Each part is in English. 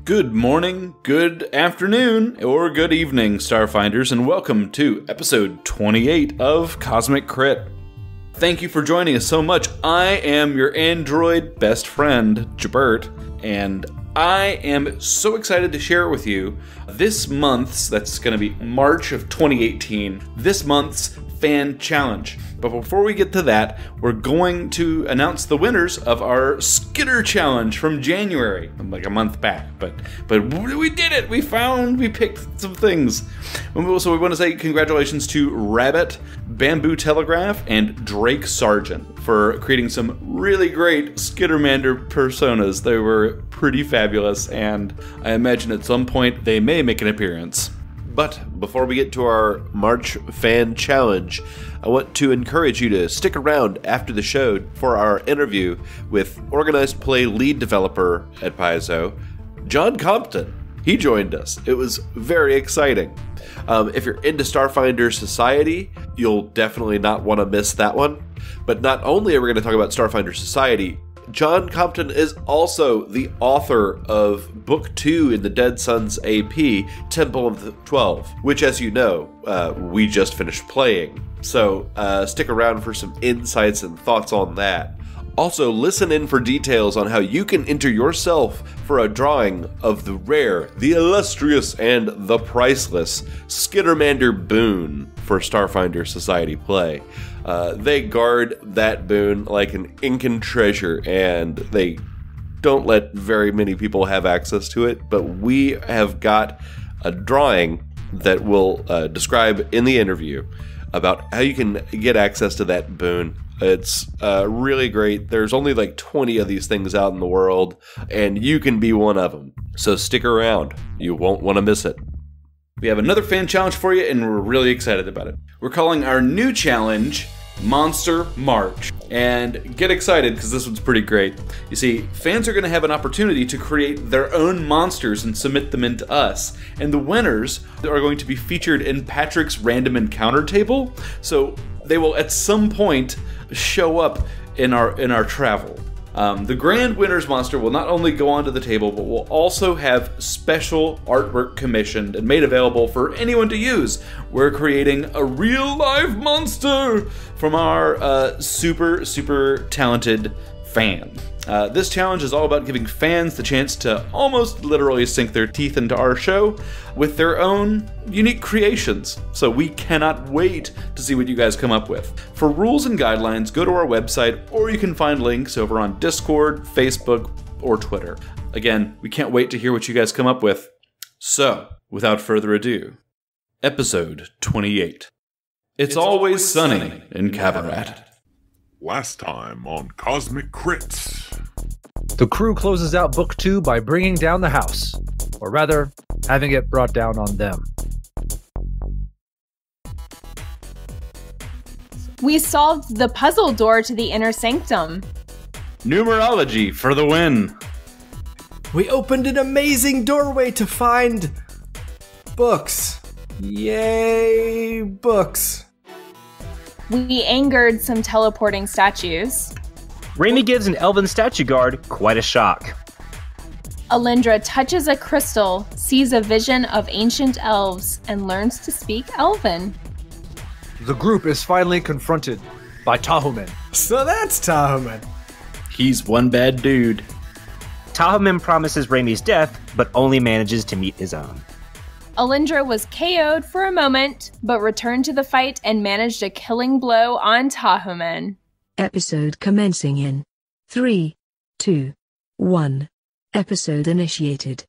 Good morning, good afternoon, or good evening, Starfinders, and welcome to episode 28 of Cosmic Crit. Thank you for joining us so much. I am your android best friend, Jabert, and I am so excited to share with you this month's, that's going to be March of 2018, this month's fan challenge. But before we get to that, we're going to announce the winners of our Skitter challenge from January, like a month back. But we did it. We picked some things. So we want to say congratulations to Rabbit, Bamboo Telegraph, and Drake Sargent for creating some really great Skittermander personas. They were pretty fabulous, and I imagine at some point they may make an appearance. But before we get to our March fan challenge, I want to encourage you to stick around after the show for our interview with Organized Play lead developer at Paizo, John Compton. He joined us. It was very exciting. If you're into Starfinder Society, you'll definitely not want to miss that one. But not only are we going to talk about Starfinder Society, John Compton is also the author of Book 2 in the Dead Suns AP, Temple of the 12, which, as you know, we just finished playing. So stick around for some insights and thoughts on that. Also, listen in for details on how you can enter yourself for a drawing of the rare, the illustrious, and the priceless Skittermander boon for Starfinder Society play. They guard that boon like an Incan treasure, and they don't let very many people have access to it, but we have got a drawing that we'll describe in the interview about how you can get access to that boon. It's really great. There's only like 20 of these things out in the world, and you can be one of them. So stick around. You won't want to miss it. We have another fan challenge for you, and we're really excited about it. We're calling our new challenge Monster March. And get excited, because this one's pretty great. You see, fans are going to have an opportunity to create their own monsters and submit them into us. And the winners are going to be featured in Patrick's random encounter table. So they will at some point show up in our travel. The grand winner's monster will not only go onto the table, but will also have special artwork commissioned and made available for anyone to use. We're creating a real live monster from our super talented fan. This challenge is all about giving fans the chance to almost literally sink their teeth into our show with their own unique creations. So we cannot wait to see what you guys come up with. For rules and guidelines, go to our website, or you can find links over on Discord, Facebook, or Twitter. Again, we can't wait to hear what you guys come up with. So, without further ado, episode 28. It's always sunny in Qabarat. Last time on Cosmic Crits. The crew closes out Book 2 by bringing down the house, or rather, having it brought down on them. We solved the puzzle door to the inner sanctum. Numerology for the win. We opened an amazing doorway to find books. Yay, books. We angered some teleporting statues. Raimi gives an elven statue guard quite a shock. Alyndra touches a crystal, sees a vision of ancient elves, and learns to speak Elven. The group is finally confronted by Tahuman. So that's Tahuman. He's one bad dude. Tahuman promises Raimi's death, but only manages to meet his own. Alyndra was KO'd for a moment, but returned to the fight and managed a killing blow on Tahuman. Episode commencing in 3, 2, 1. Episode initiated.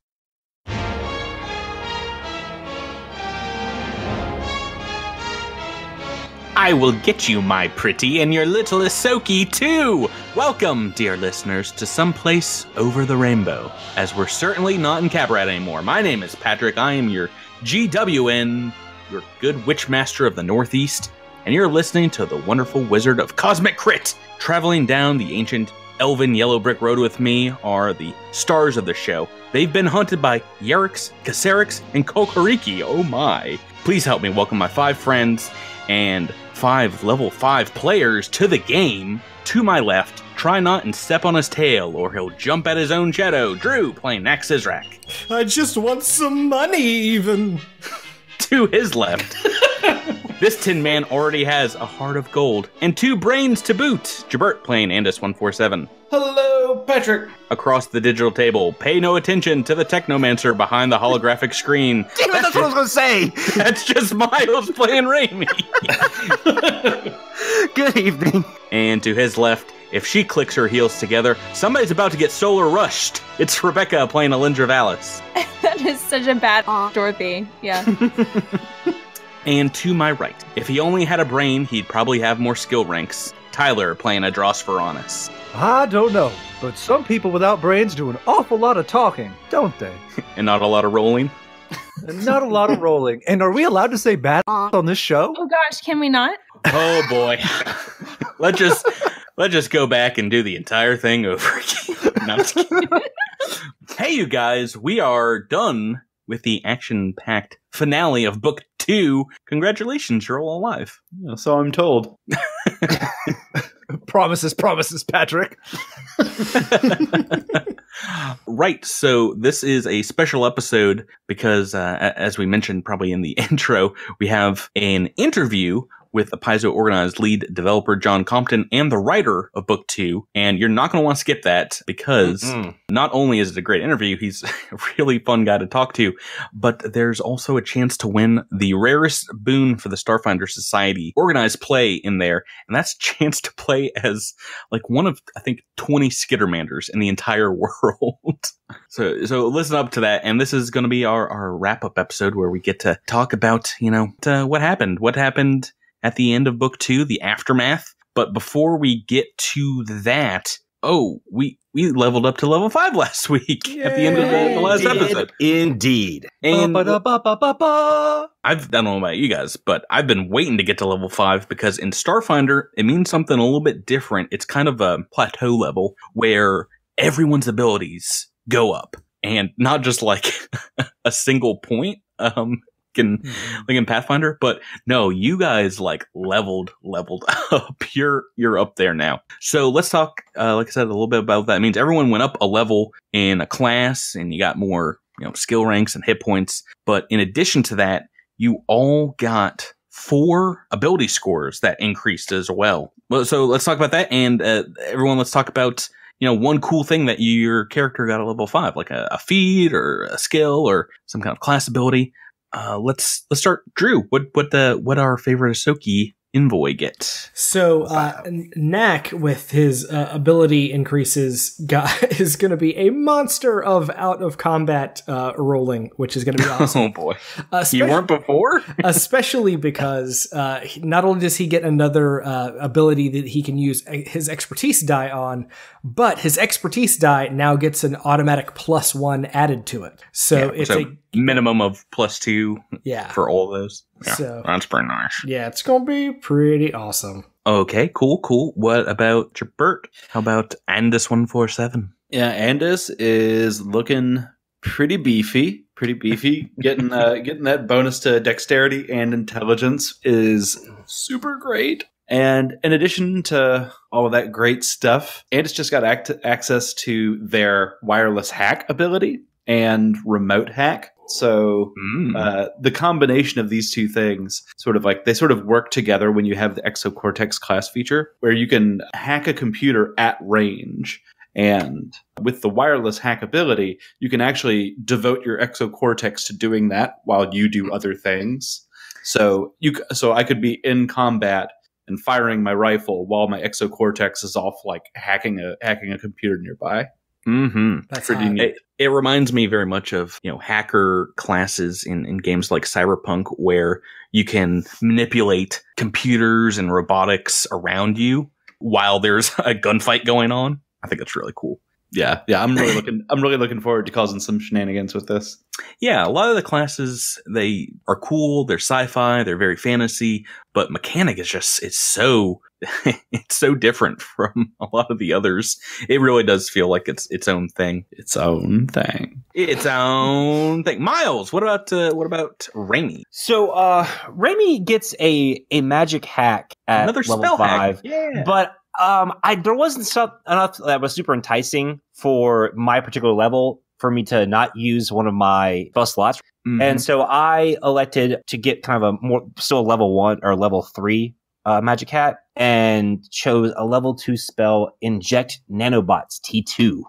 I will get you, my pretty, and your little Isoki, too! Welcome, dear listeners, to someplace over the rainbow, as we're certainly not in Qabarat anymore. My name is Patrick. I am your GWN, your good Witchmaster of the Northeast, and you're listening to the wonderful Wizard of Cosmic Crit. Traveling down the ancient elven yellow brick road with me are the stars of the show. They've been hunted by Yerix, Caserix, and Kokoriki. Oh my. Please help me welcome my 5 friends and 5 level 5 players to the game. To my left, try not and step on his tail, or he'll jump at his own shadow. Drew, playing Nax Izrak. I just want some money, even. To his left, this Tin Man already has a heart of gold and 2 brains to boot. Jabert, playing Andis-147. Hello, Patrick. Across the digital table, pay no attention to the Technomancer behind the holographic screen. Damn it, that's what I was going to say. That's just Miles playing Raimi. Good evening. And to his left, if she clicks her heels together, somebody's about to get solar rushed. It's Rebecca playing Alyndra and Andis. That is such a bad Dorothy. Yeah. And to my right, if he only had a brain, he'd probably have more skill ranks. Tyler playing Edrass for Honest. I don't know, but some people without brains do an awful lot of talking, don't they? And not a lot of rolling. And not a lot of rolling. And are we allowed to say bad on this show? Oh gosh, can we not? Oh boy. Let's just go back and do the entire thing over again. No, I'm just kidding. Hey, you guys, we are done with the action-packed finale of Book 2. Congratulations, you're all alive. Yeah, so I'm told. Promises, Patrick. Right, so this is a special episode because, as we mentioned probably in the intro, we have an interview with the Paizo Organized lead developer John Compton and the writer of Book 2. And you're not going to want to skip that because not only is it a great interview, he's a really fun guy to talk to, but there's also a chance to win the rarest boon for the Starfinder Society Organized play in there. And that's a chance to play as like one of, I think, 20 Skittermanders in the entire world. So listen up to that. And this is going to be our wrap-up episode where we get to talk about, what happened at the end of Book 2, the aftermath. But before we get to that, we leveled up to level 5 last week. Yay! At the end of the last episode. Indeed. And I don't know about you guys, but I've been waiting to get to level 5 because in Starfinder, it means something a little bit different. It's kind of a plateau level where everyone's abilities go up and not just like a single point. Like in Pathfinder, but no, you guys like leveled up. You're up there now. So let's talk, like I said, a little bit about that. It means everyone went up a level in a class, and you got more, skill ranks and hit points. But in addition to that, you all got 4 ability scores that increased as well. So let's talk about that, and everyone, let's talk about one cool thing that your character got at level 5, like a feat or a skill or some kind of class ability. Let's start. Drew, what our favorite Ahsoki envoy get? So Knack, with his ability increases, is going to be a monster of out of combat rolling, which is going to be awesome. Oh boy, you weren't before. Especially because not only does he get another ability that he can use his expertise die on, but his expertise die now gets an automatic +1 added to it. So it's a minimum of +2 for all of those. Yeah, so that's pretty nice. Yeah, it's going to be pretty awesome. Okay, cool. What about Jabert? How about Andis-147? Yeah, Andis is looking pretty beefy. Getting that bonus to dexterity and intelligence is super great. And in addition to all of that great stuff, Andis just got access to their wireless hack ability and remote hack. So the combination of these two things sort of work together when you have the Exocortex class feature, where you can hack a computer at range. And with the wireless hack ability, you can actually devote your Exocortex to doing that while you do other things. So I could be in combat and firing my rifle while my Exocortex is off, like hacking a computer nearby. That's pretty neat. It reminds me very much of hacker classes in games like Cyberpunk, where you can manipulate computers and robotics around you while there's a gunfight going on. I think that's really cool. Yeah. I'm really looking forward to causing some shenanigans with this. Yeah, a lot of the classes, they are cool. They're sci-fi. They're very fantasy, but mechanic is it's so it's so different from a lot of the others. It really does feel like it's its own thing. Its own thing. Its own thing. Miles, what about Raimi? So Raimi gets a magic hack at Another level spell 5. hack. Yeah. But there wasn't enough that was super enticing for my particular level for me to not use one of my spell slots. Mm-hmm. And so I elected to get kind of still a level 1 or level 3 magic hat, and chose a level 2 spell, Inject Nanobots T2.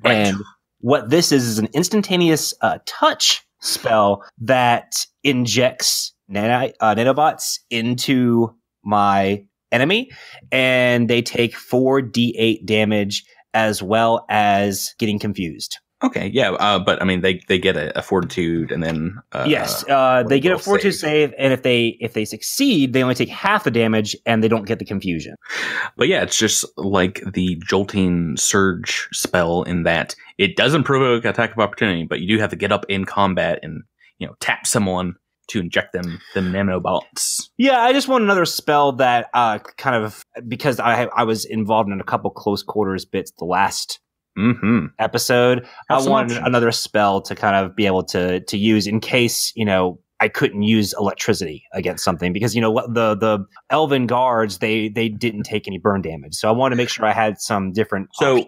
Right. And what this is an instantaneous touch spell that injects nanobots into my enemy, and they take 4d8 damage as well as getting confused. Okay, yeah, but I mean, they get a fortitude, and then yes, they get a fortitude save, and if they succeed, they only take half the damage, and they don't get the confusion. But yeah, it's just like the jolting surge spell in that it doesn't provoke attack of opportunity, but you do have to get up in combat and tap someone to inject them nanobots. Yeah, I just want another spell that kind of, because I was involved in a couple close quarters bits the last episode. I wanted another spell to kind of be able to use in case, I couldn't use electricity against something, because, the elven guards, they didn't take any burn damage. So I wanted to make sure I had some different options.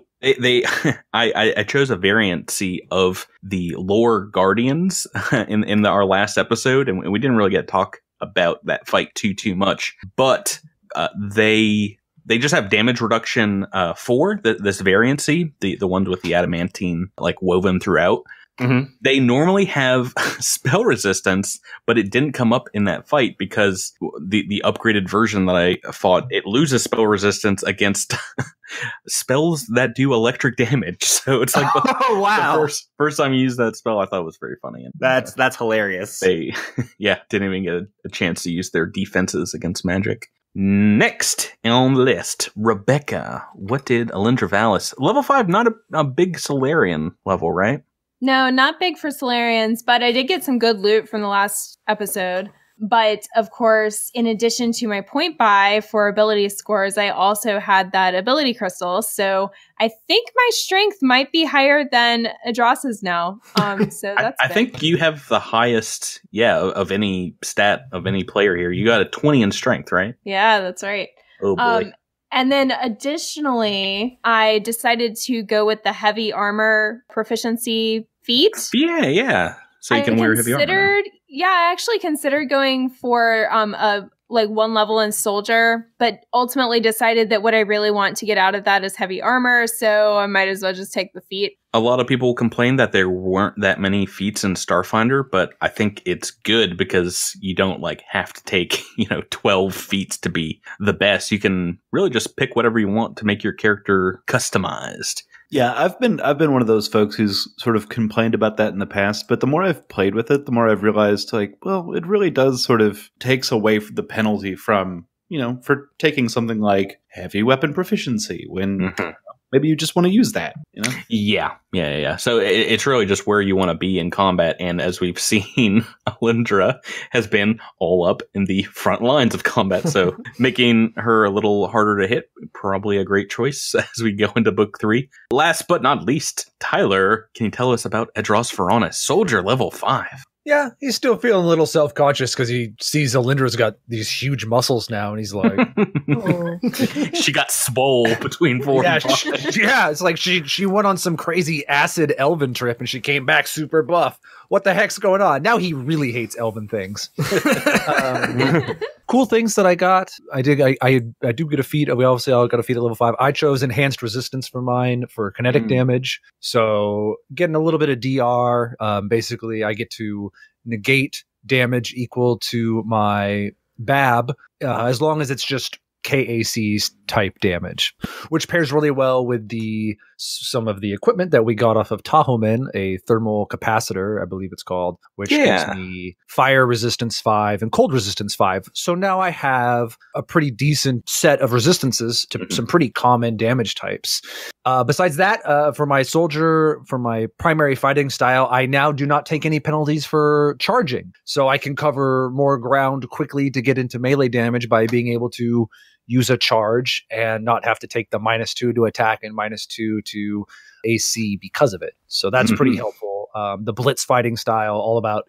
I chose a variancy of the lore guardians in our last episode, and we didn't really get to talk about that fight too much, but they just have damage reduction 4, this variancy, the ones with the adamantine woven throughout. Mm-hmm. They normally have spell resistance, but it didn't come up in that fight because the upgraded version that I fought, it loses spell resistance against spells that do electric damage. So it's like the first time you used that spell, I thought it was very funny. And that's hilarious. They didn't even get a chance to use their defenses against magic. Next on the list, Rebecca. What did Alyndra Vallis? Level 5, not a big Solarian level, right? No, not big for Solarians, but I did get some good loot from the last episode. But of course, in addition to my point buy for ability scores, I also had that ability crystal. So I think my strength might be higher than Edrass's now. So that's I think you have the highest, of any stat of any player here. You got a 20 in strength, right? Yeah, that's right. Oh boy. And then additionally, I decided to go with the heavy armor proficiency feat. Yeah. So you can wear heavy armor. Yeah, I actually considered going for a 1 level in soldier, but ultimately decided that what I really want to get out of that is heavy armor, so I might as well just take the feat. A lot of people complain that there weren't that many feats in Starfinder, but I think it's good because you don't have to take 12 feats to be the best. You can really just pick whatever you want to make your character customized. Yeah, I've been one of those folks who's sort of complained about that in the past, but the more I've played with it, the more I've realized it really does sort of takes away the penalty from, for taking something like heavy weapon proficiency when maybe you just want to use that, Yeah. So it's really just where you want to be in combat. And as we've seen, Alyndra has been all up in the front lines of combat. So making her a little harder to hit, probably a great choice as we go into book 3. Last but not least, Tyler, can you tell us about Edrass Veronis, soldier level 5? Yeah, he's still feeling a little self-conscious because he sees Alyndra's got these huge muscles now, and he's like, Oh. She got swole between 4 and 5. It's like she went on some crazy acid elven trip, and she came back super buff. What the heck's going on? Now he really hates elven things. Cool things that I got. I do get a feat. We obviously all got a feat at level 5. I chose enhanced resistance for mine for kinetic damage. So getting a little bit of DR. Basically, I get to negate damage equal to my BAB as long as it's just KAC type damage, which pairs really well with some of the equipment that we got off of Tahomen, a thermal capacitor, I believe it's called, which gives me fire resistance 5 and cold resistance 5. So now I have a pretty decent set of resistances to some pretty common damage types. Besides that, for my soldier, for my primary fighting style, I now do not take any penalties for charging. So I can cover more ground quickly to get into melee damage by being able to use a charge and not have to take the -2 to attack and -2 to AC because of it. So that's pretty helpful. The blitz fighting style, all about,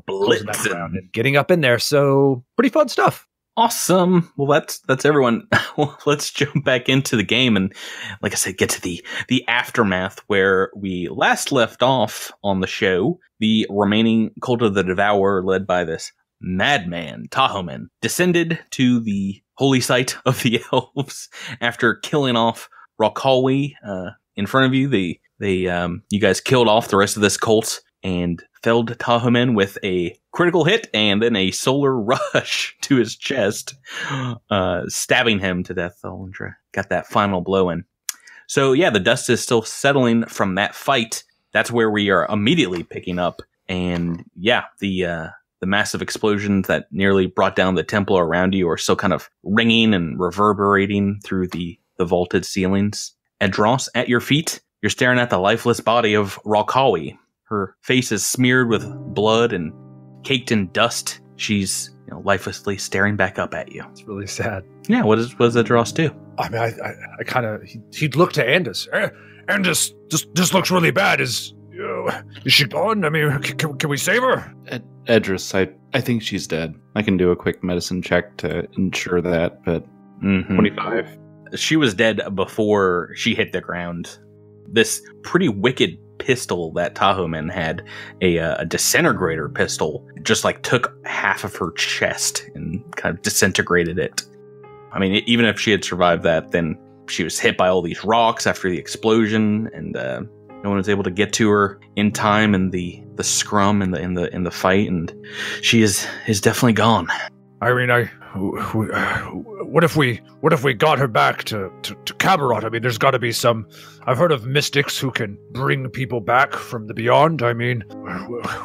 closing that ground and getting up in there. So pretty fun stuff. Awesome. Well, that's everyone. Well, let's jump back into the game and, like I said, get to the aftermath where we last left off on the show. The remaining Cult of the Devourer, led by this madman, Tahoman, descended to the holy site of the elves after killing off Ralkawi in front of you. You guys killed off the rest of this cult and felled Tahoman with a critical hit and then a solar rush to his chest, stabbing him to death. Alyndra got that final blow in. So yeah, the dust is still settling from that fight. That's where we are immediately picking up. And yeah, the massive explosions that nearly brought down the temple around you are still kind of ringing and reverberating through the vaulted ceilings. Edrass, at your feet, you're staring at the lifeless body of Ralkawi. Her face is smeared with blood and caked in dust. She's lifelessly staring back up at you. It's really sad. Yeah, what does Edrass do? I mean, I kind of he'd look to Andis. Andis, this looks really bad. Is she gone? I mean, can we save her? Edrass, I think she's dead. I can do a quick medicine check to ensure that, but 25. She was dead before she hit the ground. This pretty wicked pistol that Tahoman had, a disintegrator pistol, just took half of her chest and kind of disintegrated it. I mean, even if she had survived that, then she was hit by all these rocks after the explosion, and no one was able to get to her in time in the scrum in the fight, and she is definitely gone. I mean, what if we got her back to Qabarat? I mean, there's got to be some. I've heard of mystics who can bring people back from the beyond. I mean,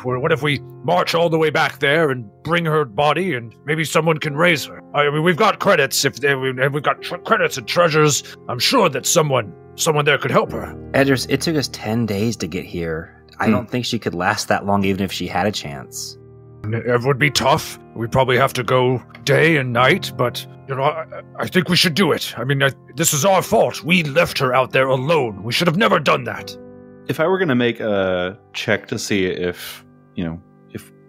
what if we march all the way back there and bring her body, and maybe someone can raise her? I mean, we've got credits. We've got credits and treasures. I'm sure that someone there could help her. Edrass, it took us 10 days to get here. I don't think she could last that long, even if she had a chance. It would be tough. We'd probably have to go day and night, but, I think we should do it. I mean, this is our fault. We left her out there alone. We should have never done that. If I were going to make a check to see if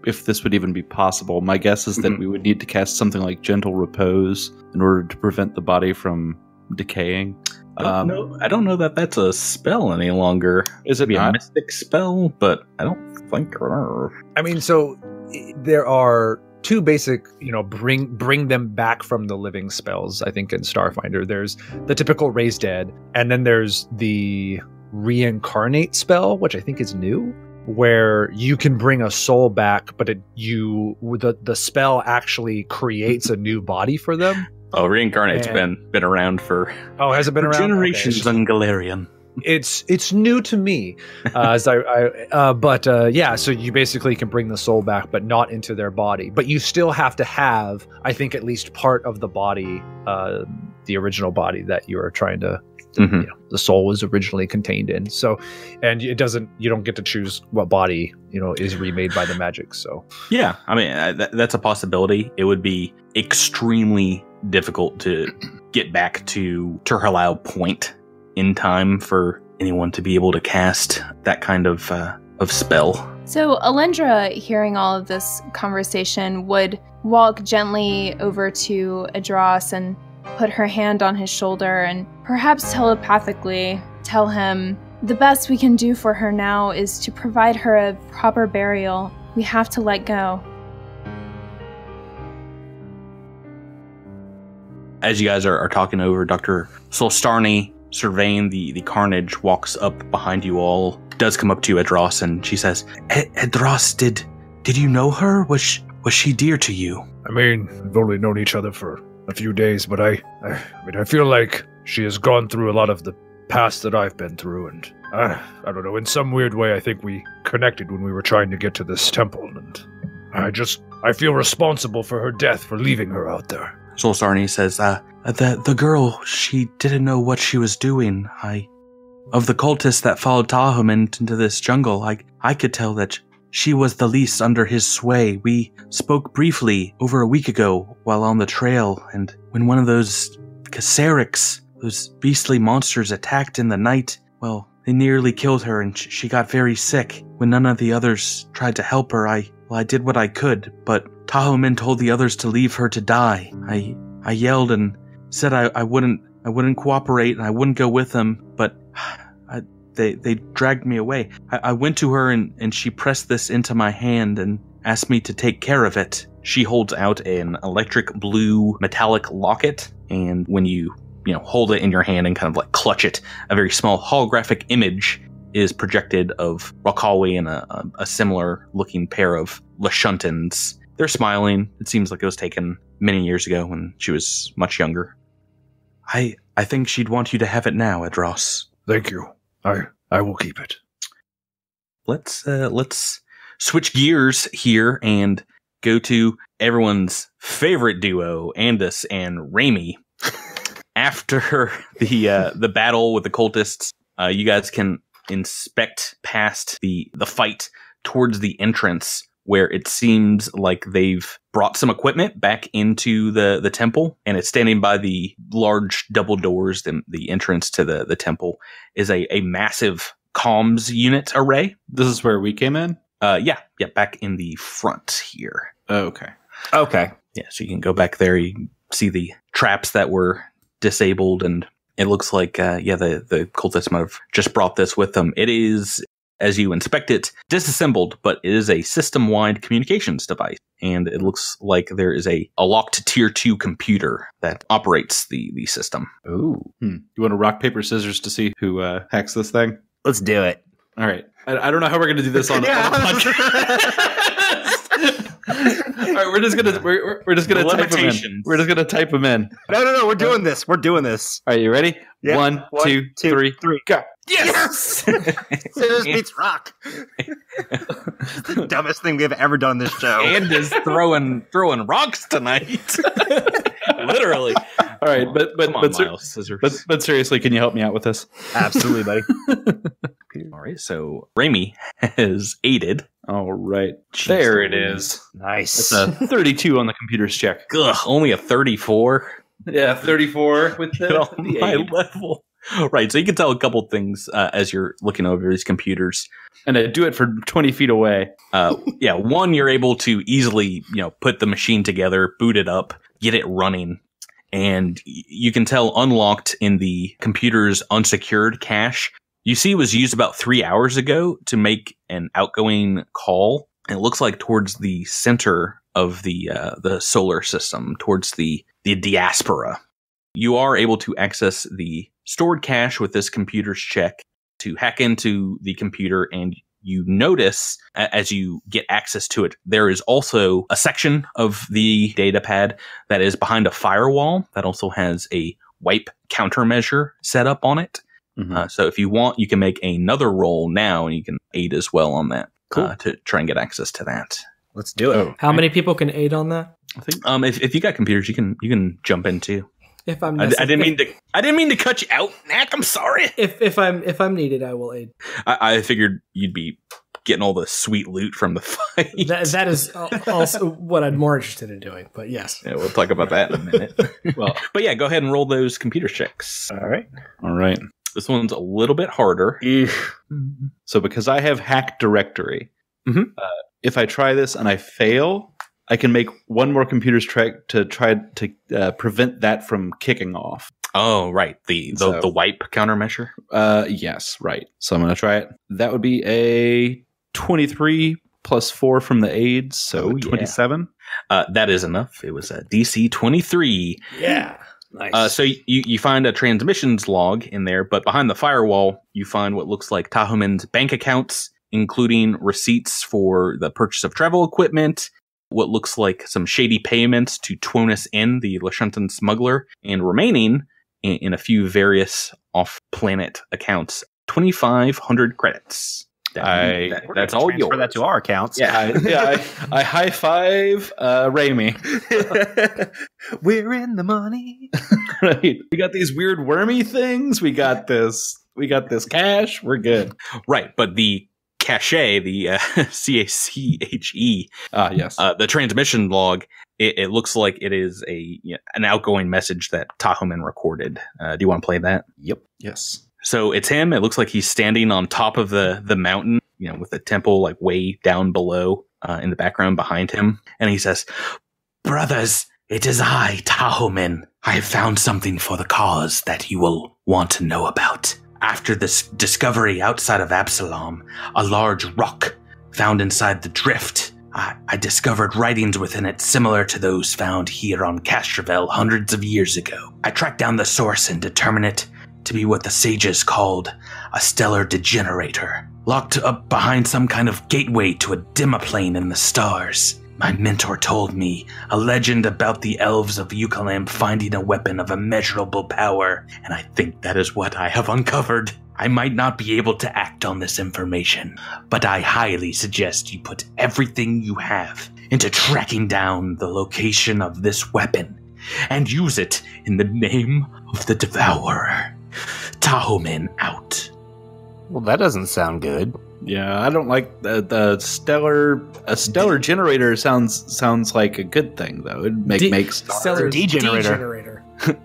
this would even be possible, my guess is that we would need to cast something like Gentle Repose in order to prevent the body from decaying. I don't know that that's a spell any longer. Is it a mystic spell? But I don't think. I mean, so there are two basic, bring them back from the living spells, I think, in Starfinder. There's the typical raise dead, and then there's the reincarnate spell, which I think is new, where you can bring a soul back, but the spell actually creates a new body for them. Oh, reincarnate's been around for has it been around? Generations on Galarian. It's new to me, so you basically can bring the soul back, but not into their body. But you still have to have, I think, at least part of the body, the original body that you are trying to, the soul was originally contained in. So, and you don't get to choose what body is remade by the magic. So yeah, I mean that's a possibility. It would be extremely difficult to get back to Terhalau Point in time for anyone to be able to cast that kind of spell. So Alyndra, hearing all of this conversation, would walk gently over to Edrass and put her hand on his shoulder and perhaps telepathically tell him, the best we can do for her now is to provide her a proper burial. We have to let go. As you guys are talking over, Dr. Solstarny, surveying the carnage, walks up behind you all, does come up to you, Edrass, and she says, Edrass, did you know her? Was she dear to you? I mean, we've only known each other for a few days, but I feel like she has gone through a lot of the past that I've been through, and I don't know, in some weird way, I think we connected when we were trying to get to this temple, and I feel responsible for her death, for leaving her out there. Solstarny says, the girl, she didn't know what she was doing. Of the cultists that followed Tahoman into this jungle, I could tell that she was the least under his sway. We spoke briefly over a week ago while on the trail, and when one of those Caserix, those beastly monsters attacked in the night. Well, they nearly killed her and she got very sick. When none of the others tried to help her, I did what I could, but Tahomin told the others to leave her to die. I yelled and said I wouldn't cooperate and I wouldn't go with them, but they dragged me away. I went to her and she pressed this into my hand and asked me to take care of it. She holds out an electric blue metallic locket, and when you hold it in your hand and kind of like clutch it, a very small holographic image is projected of Ralkawi and a similar looking pair of Lashuntans. They're smiling. It seems like it was taken many years ago when she was much younger. I think she'd want you to have it now, Edrass. Thank you. I will keep it. Let's switch gears here and go to everyone's favorite duo, Andis and Raimi. After the battle with the cultists, you guys can inspect past the fight towards the entrance, where it seems like they've brought some equipment back into the temple, and it's standing by the large double doors. The entrance to the temple is a massive comms unit array. This is where we came in? Yeah, back in the front here. Oh, okay. Yeah, so you can go back there. You can see the traps that were disabled, and it looks like the cultists might have just brought this with them. It is, as you inspect it, disassembled, but it is a system-wide communications device, and it looks like there is a locked tier 2 computer that operates the system. Ooh. You want to rock, paper, scissors to see who hacks this thing? Let's do it. All right. I don't know how we're going to do this on a podcast. All right, we're just gonna type them in. We're just gonna type them in. No, we're doing this. We're doing this. Are you ready? Yeah. One, two, three, go. Yes! Scissors beats rock. The dumbest thing we've ever done this show. Andis throwing rocks tonight. Literally. All right, but seriously, can you help me out with this? Absolutely, buddy. All right, so Raimi has aided. All right, there it is. Nice. It's a 32 on the computer's check. Ugh, only a 34. Yeah, 34 with the my aid. level. Right, so you can tell a couple things as you're looking over these computers. And I do it for 20 feet away. One, you're able to easily, put the machine together, boot it up, get it running. And you can tell unlocked in the computer's unsecured cache. You see it was used about 3 hours ago to make an outgoing call. It looks like towards the center of the solar system, towards the diaspora. You are able to access the stored cache with this computer's check to hack into the computer, and you notice as you get access to it, there is also a section of the data pad that is behind a firewall that also has a wipe countermeasure set up on it. Mm-hmm. So if you want, you can make another roll now, and you can aid as well on that. Cool. To try and get access to that. Let's do it. How many people can aid on that? I think if you got computers, you can jump in too. If I'm, I didn't mean to cut you out, Mac. I'm sorry. If I'm needed, I will aid. I figured you'd be getting all the sweet loot from the fight. That is also what I'm more interested in doing. But yes, yeah, we'll talk about that in a minute. But yeah, go ahead and roll those computer checks. All right. This one's a little bit harder. So because I have hack directory, if I try this and I fail, I can make one more computer's check to try to prevent that from kicking off. Oh, right. The wipe countermeasure? Yes, right. So I'm going to try it. That would be a 23 plus 4 from the aids, so 27. That is enough. It was a DC 23. Yeah. Nice. So you find a transmissions log in there, but behind the firewall, you find what looks like Tahomin's bank accounts, including receipts for the purchase of travel equipment, what looks like some shady payments to Twonus N, the Lashuntan smuggler, and remaining in a few various off-planet accounts, 2,500 credits. That's all yours. Transfer that to our accounts. I high five Raimi. We're in the money. Right. We got these weird wormy things. We got this cash. We're good. Right, but the cache, the CACHE, yes. the transmission log, it looks like it is an outgoing message that Tahoman recorded. Do you want to play that? Yep. Yes. So it's him. It looks like he's standing on top of the mountain, with the temple like way down below in the background behind him. And he says, "Brothers, it is I, Tahoman. I have found something for the cause that you will want to know about. After this discovery outside of Absalom, a large rock found inside the drift, I discovered writings within it similar to those found here on Castrovel hundreds of years ago. I tracked down the source and determined it to be what the sages called a stellar degenerator, locked up behind some kind of gateway to a demiplane in the stars. My mentor told me a legend about the elves of Ukalam finding a weapon of immeasurable power, and I think that is what I have uncovered. I might not be able to act on this information, but I highly suggest you put everything you have into tracking down the location of this weapon, and use it in the name of the Devourer. Tahoman out." Well, that doesn't sound good. Yeah, I don't like the stellar. A stellar generator sounds like a good thing, though. It makes stellar degenerator.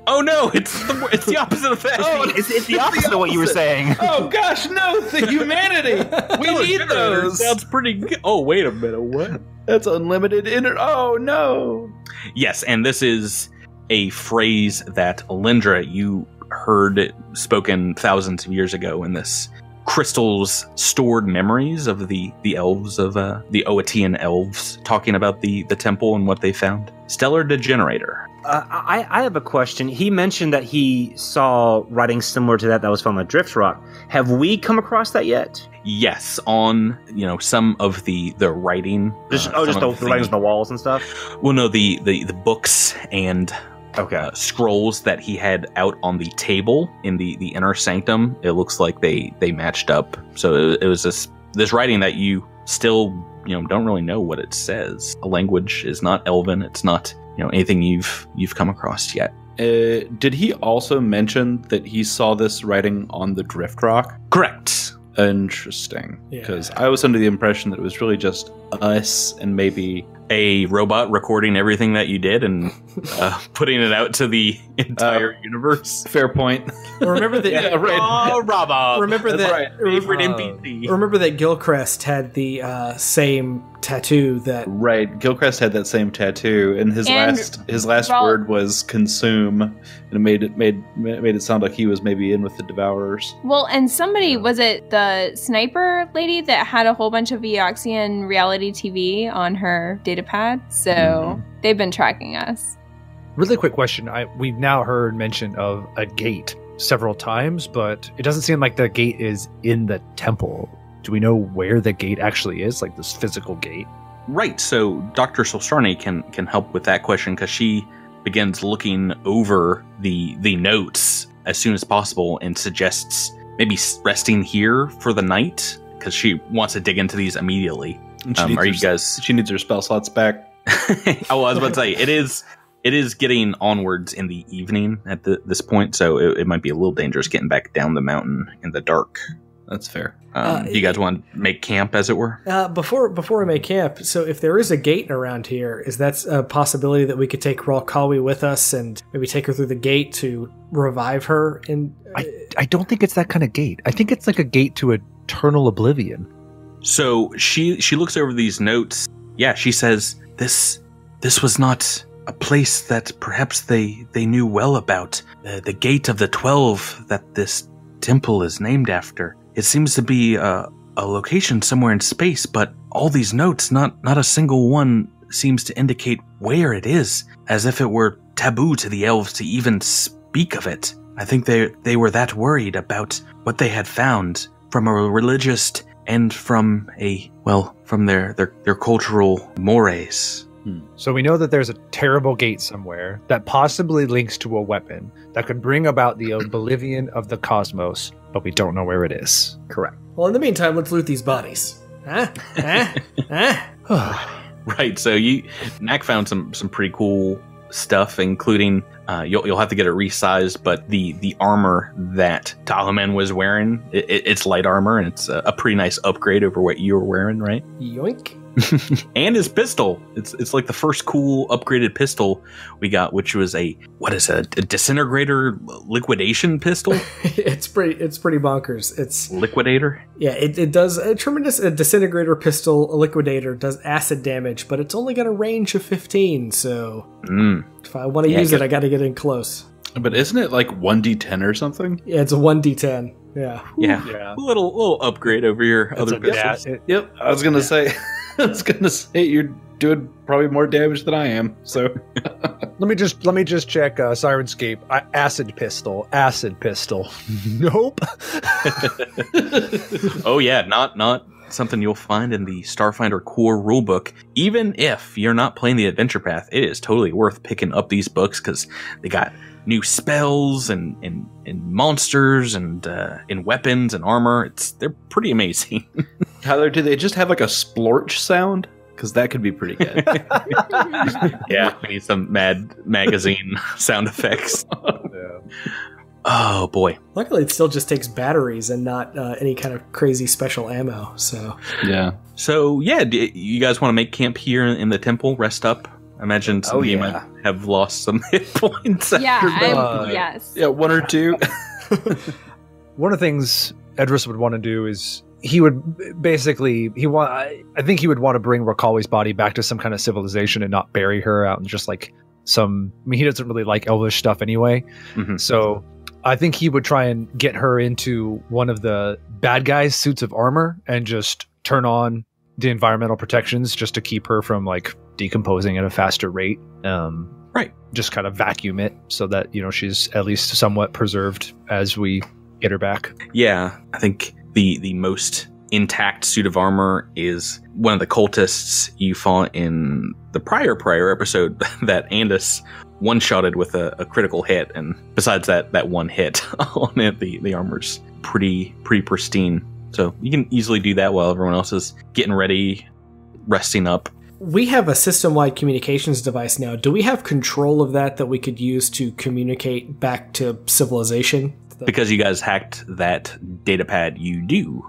Oh no, it's the opposite of that. It's the opposite of what you were saying. Oh gosh, no, the humanity. We need those. Sounds pretty good. Oh, wait a minute, what? That's unlimited Oh no. Yes, and this is a phrase that Alyndra, you heard spoken thousands of years ago in this crystals stored memories of the elves of the Oatian elves talking about the temple and what they found. Stellar degenerator. I have a question. He mentioned that he saw writing similar to that was found on Drift Rock. Have we come across that yet? Yes, on some of the writing. Just the writings on the walls and stuff. Well, no, the books and scrolls that he had out on the table in the inner sanctum. It looks like they matched up. So it was this writing that you still don't really know what it says. The language is not Elven. It's not anything you've come across yet. Did he also mention that he saw this writing on the Drift Rock? Correct. Interesting. Because I was under the impression that it was really just us and maybe a robot recording everything that you did and putting it out to the entire universe. Fair point. Remember that. Yeah, right. Oh, robot. Remember that. Right. Favorite NPC. Remember that Gilchrist had the same tattoo that. Right. Gilchrist had that same tattoo, and his last word was "consume," and it made it sound like he was maybe in with the Devourers. Well, and somebody, was it the sniper lady that had a whole bunch of Eoxian reality TV on her data pad? So they've been tracking us. Really quick question. We've now heard mention of a gate several times, but it doesn't seem like the gate is in the temple. Do we know where the gate actually is, like this physical gate? Right, so Dr. Solstarny can help with that question because she begins looking over the notes as soon as possible and suggests maybe resting here for the night because she wants to dig into these immediately. She needs her spell slots back. Oh, I was about to say, it is getting onwards in the evening at this point, so it might be a little dangerous getting back down the mountain in the dark. That's fair. Do you guys want to make camp, as it were? Before we make camp, so if there is a gate around here, is that a possibility that we could take Ralkawi with us and maybe take her through the gate to revive her? I don't think it's that kind of gate. I think it's like a gate to eternal oblivion. So she looks over these notes. Yeah, she says, this was not a place that perhaps they knew well about. The Gate of the 12 that this temple is named after. It seems to be a location somewhere in space, but all these notes, not a single one seems to indicate where it is, as if it were taboo to the elves to even speak of it. I think they were that worried about what they had found from a religious and from their cultural mores. So we know that there's a terrible gate somewhere that possibly links to a weapon that could bring about the oblivion of the cosmos, but we don't know where it is. Correct. Well, in the meantime, let's loot these bodies. Right, so Mac found some pretty cool stuff, including you'll have to get it resized, but the armor that Talaman was wearing, it's light armor, and it's a pretty nice upgrade over what you were wearing, right? Yoink. And his pistol. It's like the first cool upgraded pistol we got, which was a disintegrator liquidation pistol. It's pretty bonkers. It's liquidator. Yeah, it does a tremendous disintegrator pistol. A liquidator does acid damage, but it's only got a range of 15. So if I want to use it, I got to get in close. But isn't it like 1d10 or something? Yeah, it's a 1d10. Yeah. Yeah. A little upgrade over your other pistols. Yep. I was gonna say. You're doing probably more damage than I am. So let me just check Sirenscape. Acid pistol. Nope. Oh yeah, not something you'll find in the Starfinder core rulebook. Even if you're not playing the adventure path, it is totally worth picking up these books because they got new spells and monsters and weapons and armor. They're pretty amazing. Tyler, do they just have like a splorch sound? Because that could be pretty good. Yeah, we need some Mad Magazine sound effects. Oh boy! Luckily, it still just takes batteries and not any kind of crazy special ammo. So yeah. So yeah, do you guys want to make camp here in the temple? Rest up. I imagine some of you might have lost some hit points. Yes. Yeah, one or two. One of the things Edrass would want to do is he would basically I think he would want to bring Ralkawi's body back to some kind of civilization and not bury her out in just like he doesn't really like elvish stuff anyway. Mm-hmm. So I think he would try and get her into one of the bad guys' suits of armor and just turn on the environmental protections just to keep her from like decomposing at a faster rate. Right. Just kind of vacuum it so that, she's at least somewhat preserved as we get her back. Yeah, I think the most intact suit of armor is one of the cultists you fought in the prior episode that Andis one-shotted with a critical hit, and besides that one hit on it, the armor's pretty pristine. So you can easily do that while everyone else is getting ready, resting up. We have a system-wide communications device now. Do we have control of that we could use to communicate back to civilization? Because you guys hacked that datapad, you do.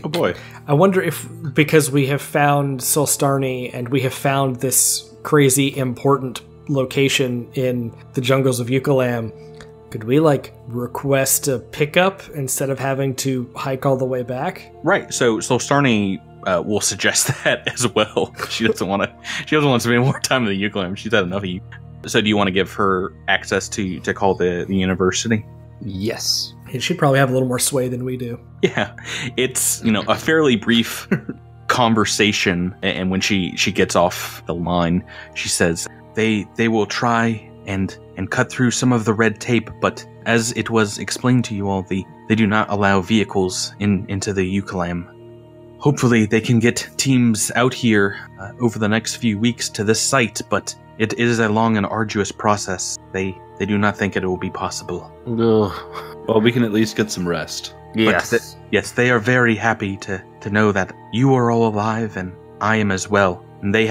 Oh boy. I wonder if, because we have found Solstarny and we have found this crazy important location in the jungles of Ukalam, could we request a pickup instead of having to hike all the way back? Right. So Solstarny will suggest that as well. She doesn't want to spend more time in the Ukalam. She's had enough of you. So do you want to give her access to call the university? Yes. And she'd probably have a little more sway than we do. Yeah. It's, a fairly brief conversation, and when she gets off the line, she says they will try and cut through some of the red tape, but as it was explained to you all, they do not allow vehicles into the Ukalam. Hopefully they can get teams out here over the next few weeks to this site, but it is a long and arduous process. They do not think it will be possible. Well, we can at least get some rest. Yes. Yes, they are very happy to know that you are all alive and I am as well. And they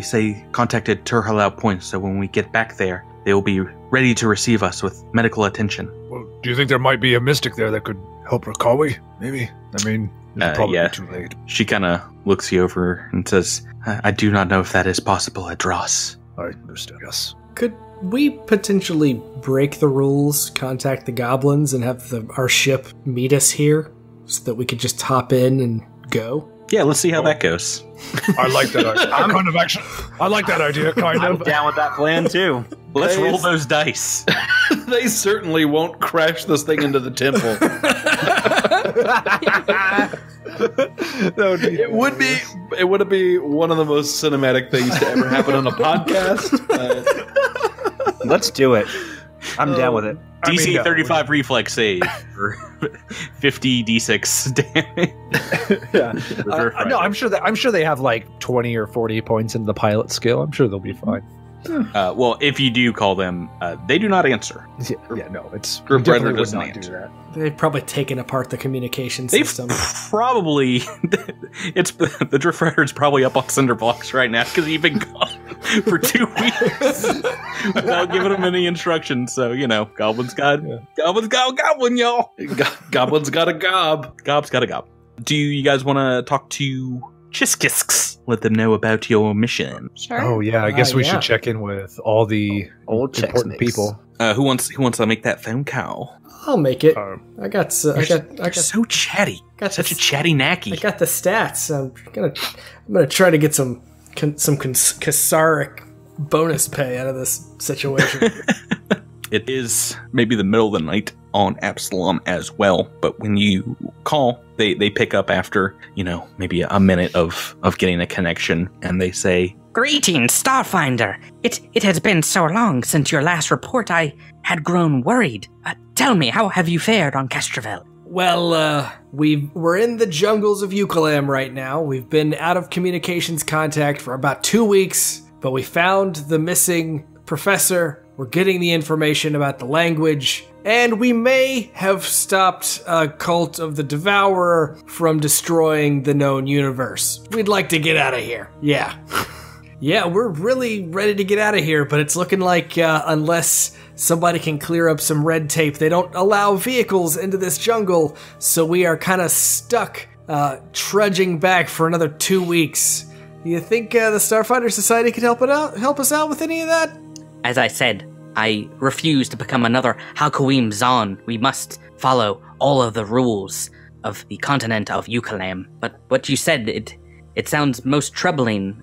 say, contacted Turhalau Point, so when we get back there, they will be ready to receive us with medical attention. Well, do you think there might be a mystic there that could help Ralkawi? Maybe? I mean, it'll probably be too late. She kind of looks you over and says, I do not know if that is possible, Edrass. I understand, yes. Could we potentially break the rules, contact the goblins, and have our ship meet us here so that we could just hop in and go? Yeah, let's see how that goes. I like that idea. I like that idea, kind I'm of. down with that plan, too. Let's roll those dice. They certainly won't crash this thing into the temple. It would be one of the most cinematic things to ever happen on a podcast. Let's do it. I'm down with it. DC 35 reflex save for 50 D6 damage. Yeah. No, I'm sure they have 20 or 40 points in the pilot skill. I'm sure they'll be fine. Well, if you do call them, they do not answer. No, it's Group definitely Brother would doesn't not answer. do that. They've probably taken apart the communication They've system. probably it's the Drift Rider's probably up on cinder blocks right now because he's been gone for 2 weeks without giving him any instructions. So goblins got goblin, y'all. Goblin's got a gob. Gob's got a gob. Do you guys want to talk to Chiskisks? Let them know about your mission. Sure. Oh yeah, I guess we yeah. should check in with all the Old important Chex Mix. people. Who wants to make that phone call? I'll make it. Um, I got You're so chatty. got Such the- a chatty nacky. I got the stats. I'm gonna try to get some Kasaric bonus pay out of this situation. It is maybe the middle of the night on Absalom as well, but when you call, they pick up after, maybe a minute of getting a connection, and they say, Greetings, Starfinder. It has been so long since your last report, I had grown worried. Tell me, how have you fared on Castrovel? Well, we're in the jungles of Ukalam right now. We've been out of communications contact for about 2 weeks, but we found the missing professor. We're getting the information about the language, and we may have stopped a cult of the Devourer from destroying the known universe. We'd like to get out of here. Yeah. Yeah, we're really ready to get out of here, but it's looking like unless somebody can clear up some red tape, they don't allow vehicles into this jungle, so we are kind of stuck trudging back for another 2 weeks. Do you think the Starfinder Society could help us out with any of that? As I said, I refuse to become another Halkoim Zahn. We must follow all of the rules of the continent of Ukalam. But what you said, it sounds most troubling.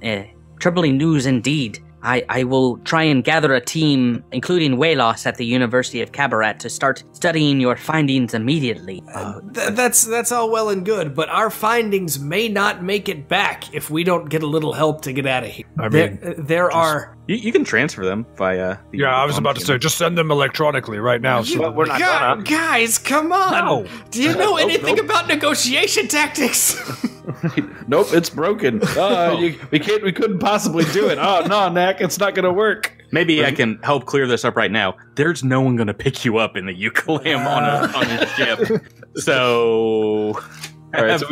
Troubling news indeed. I will try and gather a team, including Waylos at the University of Qabarat, to start studying your findings immediately. That's all well and good, but our findings may not make it back if we don't get a little help to get out of here. I mean, there are... you can transfer them via the I was about to say, just send them electronically right now. So We're not gonna. Guys, come on! No. Do you know anything about negotiation tactics? Nope, it's broken. We couldn't possibly do it. Oh no, Knack, it's not gonna work. Maybe I can help clear this up right now. There's no one going to pick you up in the Ukalam on a ship. So, All right, so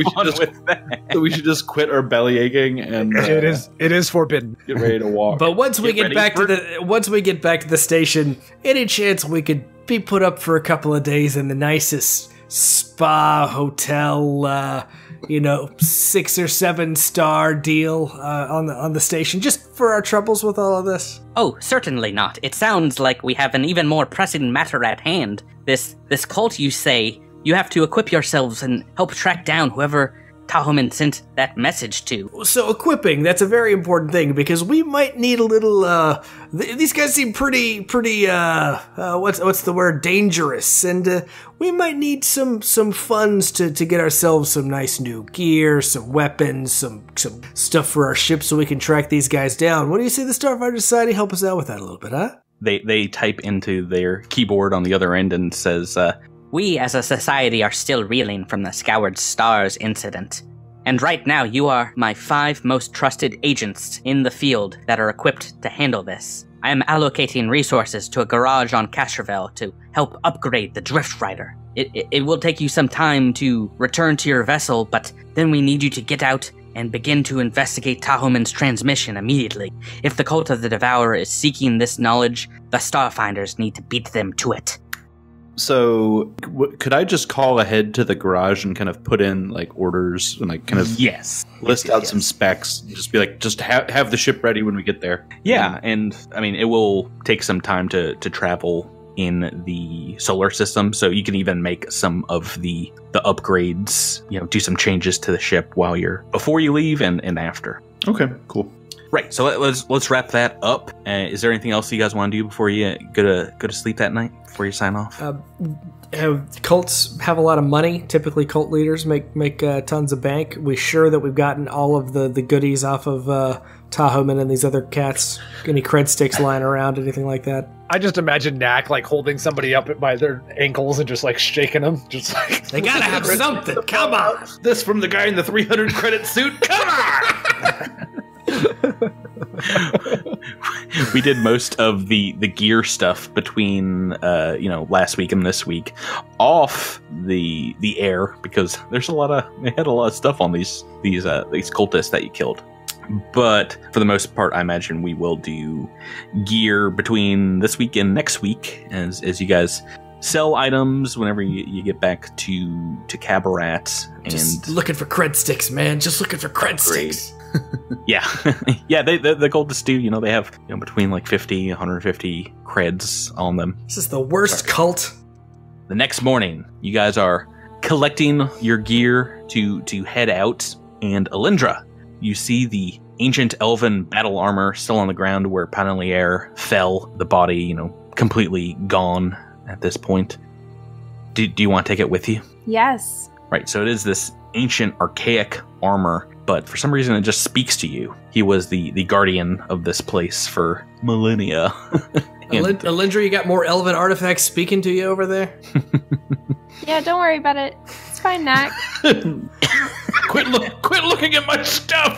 we should just quit our belly aching and it is forbidden. get ready to walk. But once we get ready back for- to the station, any chance we could be put up for a couple of days in the nicest spa hotel, 6 or 7 star deal on the station, just for our troubles with all of this? Oh, certainly not. It sounds like we have an even more pressing matter at hand. This cult, you say, you have to equip yourselves and help track down whoever Tahoman sent that message to. So equipping, that's a very important thing, because we might need a little, these guys seem pretty, what's the word, dangerous, and we might need some funds to get ourselves some nice new gear, some weapons, some stuff for our ship so we can track these guys down. What do you say the Starfinder Society help us out with that a little bit, huh? They type into their keyboard on the other end and says, We as a society are still reeling from the Scoured Stars incident. And right now you are my 5 most trusted agents in the field that are equipped to handle this. I am allocating resources to a garage on Castrovel to help upgrade the Drift Rider. It will take you some time to return to your vessel, but then we need you to get out and begin to investigate Tahoman's transmission immediately. If the Cult of the Devourer is seeking this knowledge, the Starfinders need to beat them to it. So, could I just call ahead to the garage and kind of put in like orders and like kind of list out some specs? Just be like, just have the ship ready when we get there. Yeah, and I mean, it will take some time to travel in the solar system, so you can even make some of the upgrades, do some changes to the ship before you leave and after. Okay, cool. Right, so let's wrap that up. Is there anything else you guys want to do before you go to sleep that night, before you sign off? Cults have a lot of money. Typically, cult leaders make tons of bank. We sure that we've gotten all of the goodies off of Tahoman and these other cats? Any cred sticks lying around, anything like that? I just imagine Knack like holding somebody up by their ankles and just like shaking them. Just like, they gotta have something. Come on! This from the guy in the 300 credit suit. Come on! we did most of the gear stuff between last week and this week off the air because they had a lot of stuff on these cultists that you killed. But for the most part, I imagine we will do gear between this week and next week as you guys sell items whenever you get back to Qabarat. And just looking for cred sticks, man. Just looking for cred sticks. Yeah. Yeah, the cultists do, they have between like 50, 150 creds on them. This is the worst cult. The next morning, you guys are collecting your gear to head out, and Alyndra, you see the ancient elven battle armor still on the ground where Panelier fell, the body, completely gone at this point. Do you want to take it with you? Yes. Right, so it is this ancient, archaic armor, but for some reason it just speaks to you. He was the guardian of this place for millennia. Alyndra, you got more elven artifacts speaking to you over there? Yeah, don't worry about it. It's fine, Knack. Quit looking at my stuff!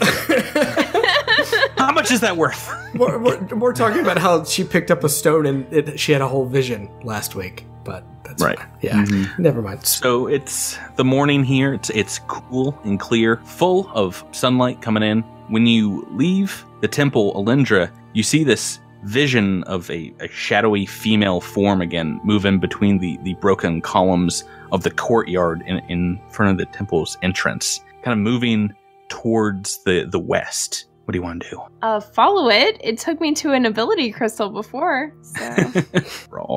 How much is that worth? We're talking about how she picked up a stone and she had a whole vision last week, but that's right. Fine. Yeah, Never mind. So it's the morning here. It's cool and clear, full of sunlight coming in. When you leave the temple, Alyndra, you see this vision of a shadowy female form again moving between the broken columns of the courtyard in front of the temple's entrance, kind of moving towards the west. What do you want to do? Follow it. It took me to an ability crystal before. So.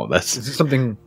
This is something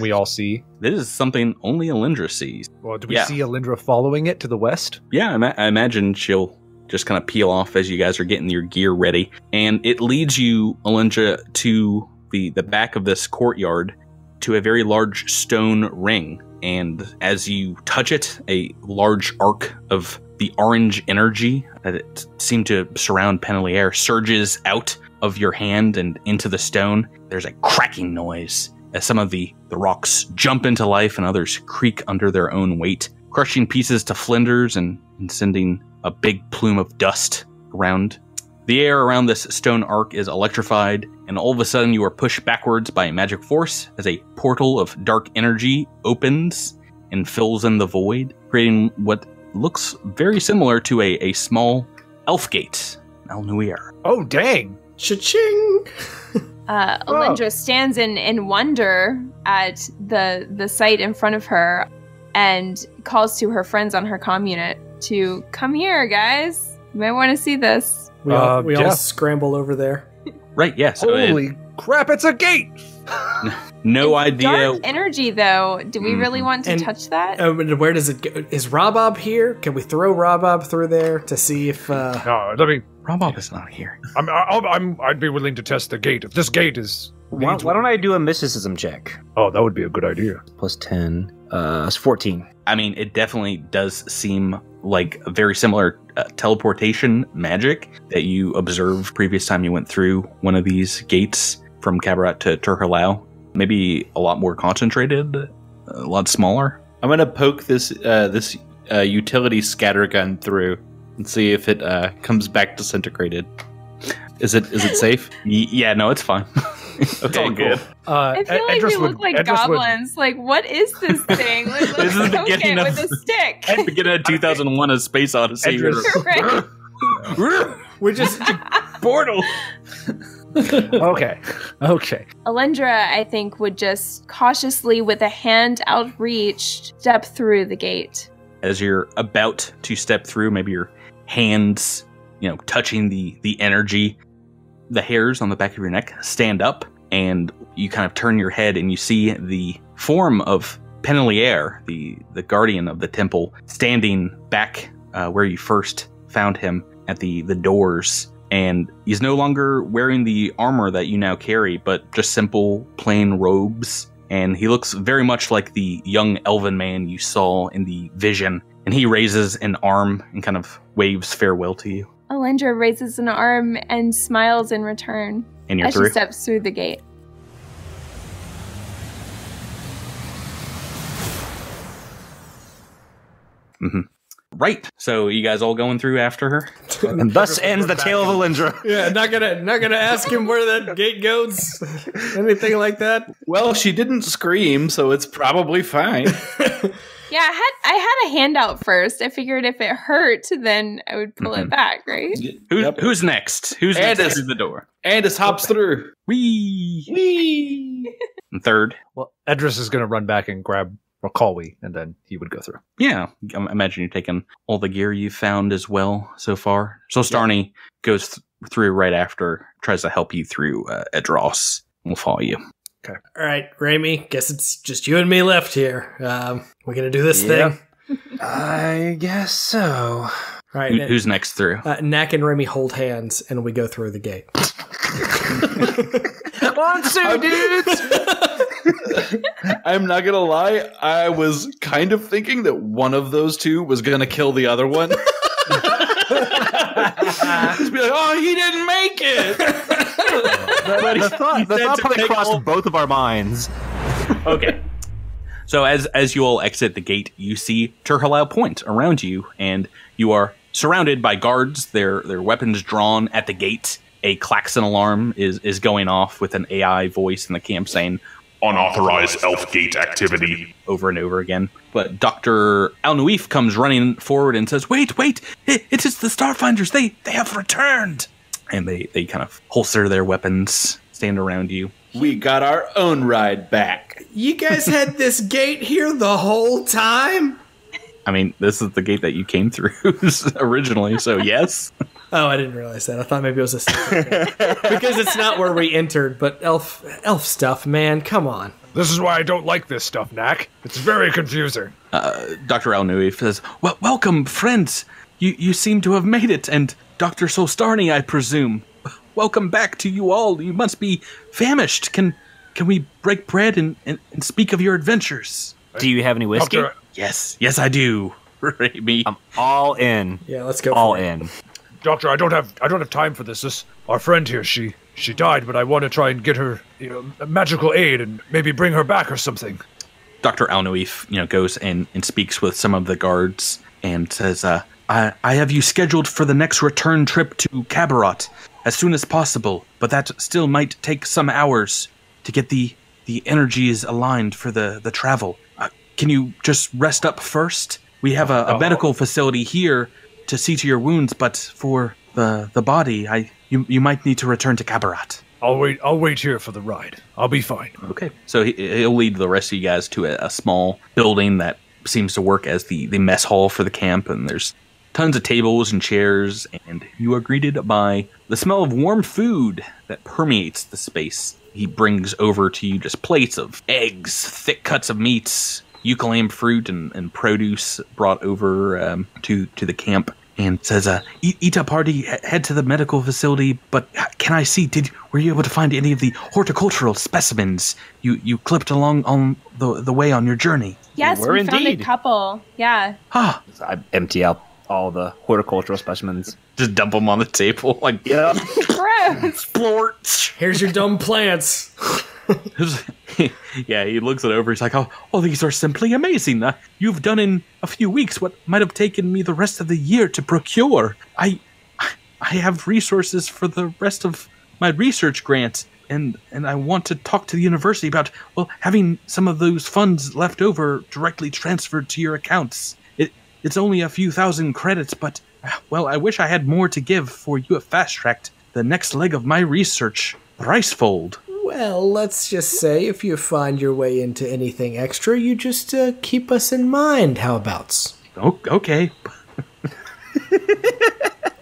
we all see. This is something only Alyndra sees. Well, do we see Alyndra following it to the west? Yeah, I imagine she'll just kind of peel off as you guys are getting your gear ready. And it leads you, Alyndra, to the back of this courtyard to a very large stone ring. And as you touch it, a large arc of the orange energy that it seemed to surround Panelier surges out of your hand and into the stone. There's a cracking noise as some of the rocks jump into life and others creak under their own weight, crushing pieces to flinders and sending a big plume of dust around. The air around this stone arc is electrified, and all of a sudden you are pushed backwards by a magic force as a portal of dark energy opens and fills in the void, creating what looks very similar to a small elf gate. Al-Nuir. Oh, dang. Cha-ching! Alyndra stands in wonder at the sight in front of her and calls to her friends on her comm unit to come here, guys. You might want to see this. We all scramble over there. Right, yeah. So holy crap, it's a gate! No idea. Dark energy, though. Do we really want to touch that? Where does it go? Is Rabob here? Can we throw Rabob through there to see if... No, I mean... Rabob is not here. I'd be willing to test the gate. If this gate is... Why don't I do a mysticism check? Oh, that would be a good idea. Plus 10. It's 14. I mean, it definitely does seem like a very similar teleportation magic that you observed previous time you went through one of these gates from Qabarat to Turhalau. Maybe a lot more concentrated, a lot smaller. I'm gonna poke this utility scattergun through and see if it comes back disintegrated. Is it safe? Yeah, no, it's fine. It's all good. I feel like we look like goblins. Like, what is this thing? Like, this is the beginning with a stick. At the beginning of 2001: A Space Odyssey. Right. We're just portal. Okay. Alyndra, I think, would just cautiously, with a hand outreached, step through the gate. As you're about to step through, maybe your hands, touching the energy, the hairs on the back of your neck stand up, and you kind of turn your head and you see the form of Panelier, the guardian of the temple, standing back where you first found him at the doors. And he's no longer wearing the armor that you now carry, but just simple, plain robes. And he looks very much like the young elven man you saw in the vision. And he raises an arm and kind of waves farewell to you. Alyndra raises an arm and smiles in return And you're as through? she steps through the gate. Mm-hmm. Right. So you guys all going through after her? And thus ends the tale of Alyndra. Yeah, not gonna ask him where that gate goes. Anything like that. Well, she didn't scream, so it's probably fine. Yeah, I had a handout first. I figured if it hurt, then I would pull it back, right? Who's next? Who's next through the door? Andis hops through. Wee. Wee. And third. Well, Edrass is going to run back and grab Ralkawi, and then he would go through. Yeah. I imagine you're taking all the gear you've found as well so far. So Starny goes through right after, tries to help you through Edrass. We'll follow you. Okay. All right, Raimi, guess it's just you and me left here. We're going to do this thing? I guess so. All right. Who's next through? Nak and Raimi hold hands, and we go through the gate. Monster dudes! I'm not gonna lie, I was kind of thinking that one of those two was gonna kill the other one. Just be like, oh, he didn't make it! The thought probably crossed both of our minds. Okay. So as you all exit the gate, you see Turhalau Point around you, and you are surrounded by guards, their weapons drawn at the gate. A klaxon alarm is going off with an AI voice in the camp saying, "Unauthorized elf gate activity," over and over again. But Dr. Al-Nuif comes running forward and says, Wait, it is the Starfinders, they have returned. And they kind of holster their weapons, stand around you. We got our own ride back. You guys had this gate here the whole time? I mean, this is the gate that you came through originally, so yes. Oh, I didn't realize that. I thought maybe it was a secret. Because it's not where we entered, but elf stuff, man, come on. This is why I don't like this stuff, Nak. It's very confusing. Dr. Al-Nuif says, well, welcome, friends. You seem to have made it, and Dr. Solstarny, I presume. Welcome back to you all. You must be famished. Can we break bread and speak of your adventures? Do you have any whiskey? Doctor, Yes, I do. Me. I'm all in. Yeah, let's go. All in. Doctor, I don't have time for this. Our friend here, she died, but I want to try and get her, magical aid and maybe bring her back or something. Dr. Al-Nuif, goes and speaks with some of the guards and says, I have you scheduled for the next return trip to Qabarat as soon as possible, but that still might take some hours to get the energies aligned for the travel. Can you just rest up first? We have a medical facility here to see to your wounds, but for the body, you might need to return to Qabarat. I'll wait here for the ride. I'll be fine. Okay. So he'll lead the rest of you guys to a small building that seems to work as the mess hall for the camp, and there's tons of tables and chairs, and you are greeted by the smell of warm food that permeates the space. He brings over to you just plates of eggs, thick cuts of meats, Ukalam fruit and produce brought over to the camp, and says, eat up hearty, head to the medical facility, but can I see, were you able to find any of the horticultural specimens you clipped along on the way on your journey? Yes, we found a couple. Yeah. Huh. I empty out all the horticultural specimens. Just dump them on the table. Like, yeah. Gross. Splorts. Here's your dumb plants. Yeah, he looks it over. He's like, oh, these are simply amazing. You've done in a few weeks what might have taken me the rest of the year to procure. I have resources for the rest of my research grant, and I want to talk to the university about, having some of those funds left over directly transferred to your accounts. It's only a few thousand credits, but, I wish I had more to give for you have fast-tracked the next leg of my research, thricefold. Well, let's just say if you find your way into anything extra, you just keep us in mind. How abouts? Okay.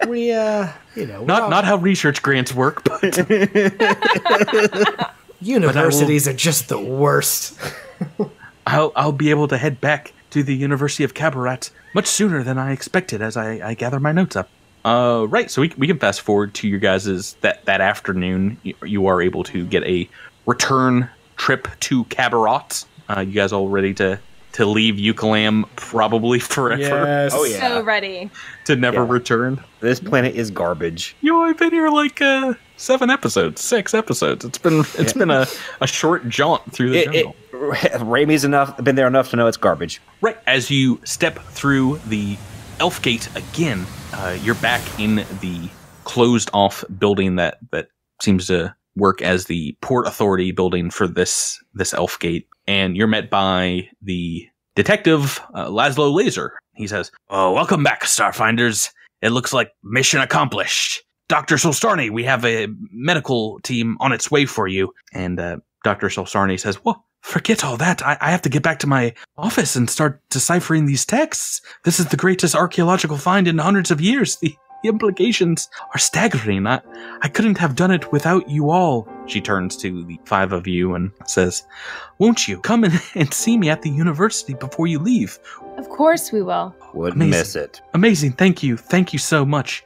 We, not how research grants work, but universities are just the worst. I'll be able to head back to the University of Qabarat much sooner than I expected as I gather my notes up. Right, so we can fast forward to your guys' that afternoon. You are able to get a return trip to Qabarat. You guys all ready to leave Ukalam probably forever? Yes. Oh yeah. So ready. To never return. This planet is garbage. I've been here like 6 episodes. It's been a short jaunt through the jungle. Raimi's been there enough to know it's garbage. Right, as you step through the Elf Gate again. You're back in the closed-off building that seems to work as the Port Authority building for this Elf Gate. And you're met by the detective, Laszlo Laser. He says, "Oh, welcome back, Starfinders. It looks like mission accomplished. Dr. Solstarny, we have a medical team on its way for you." And Dr. Solstarny says, "Well, forget all that. I have to get back to my office and start deciphering these texts. This is the greatest archaeological find in hundreds of years. The implications are staggering. I couldn't have done it without you all." She turns to the 5 of you and says, "Won't you come and see me at the university before you leave?" Of course we will. Wouldn't miss it. Amazing. Thank you. Thank you so much.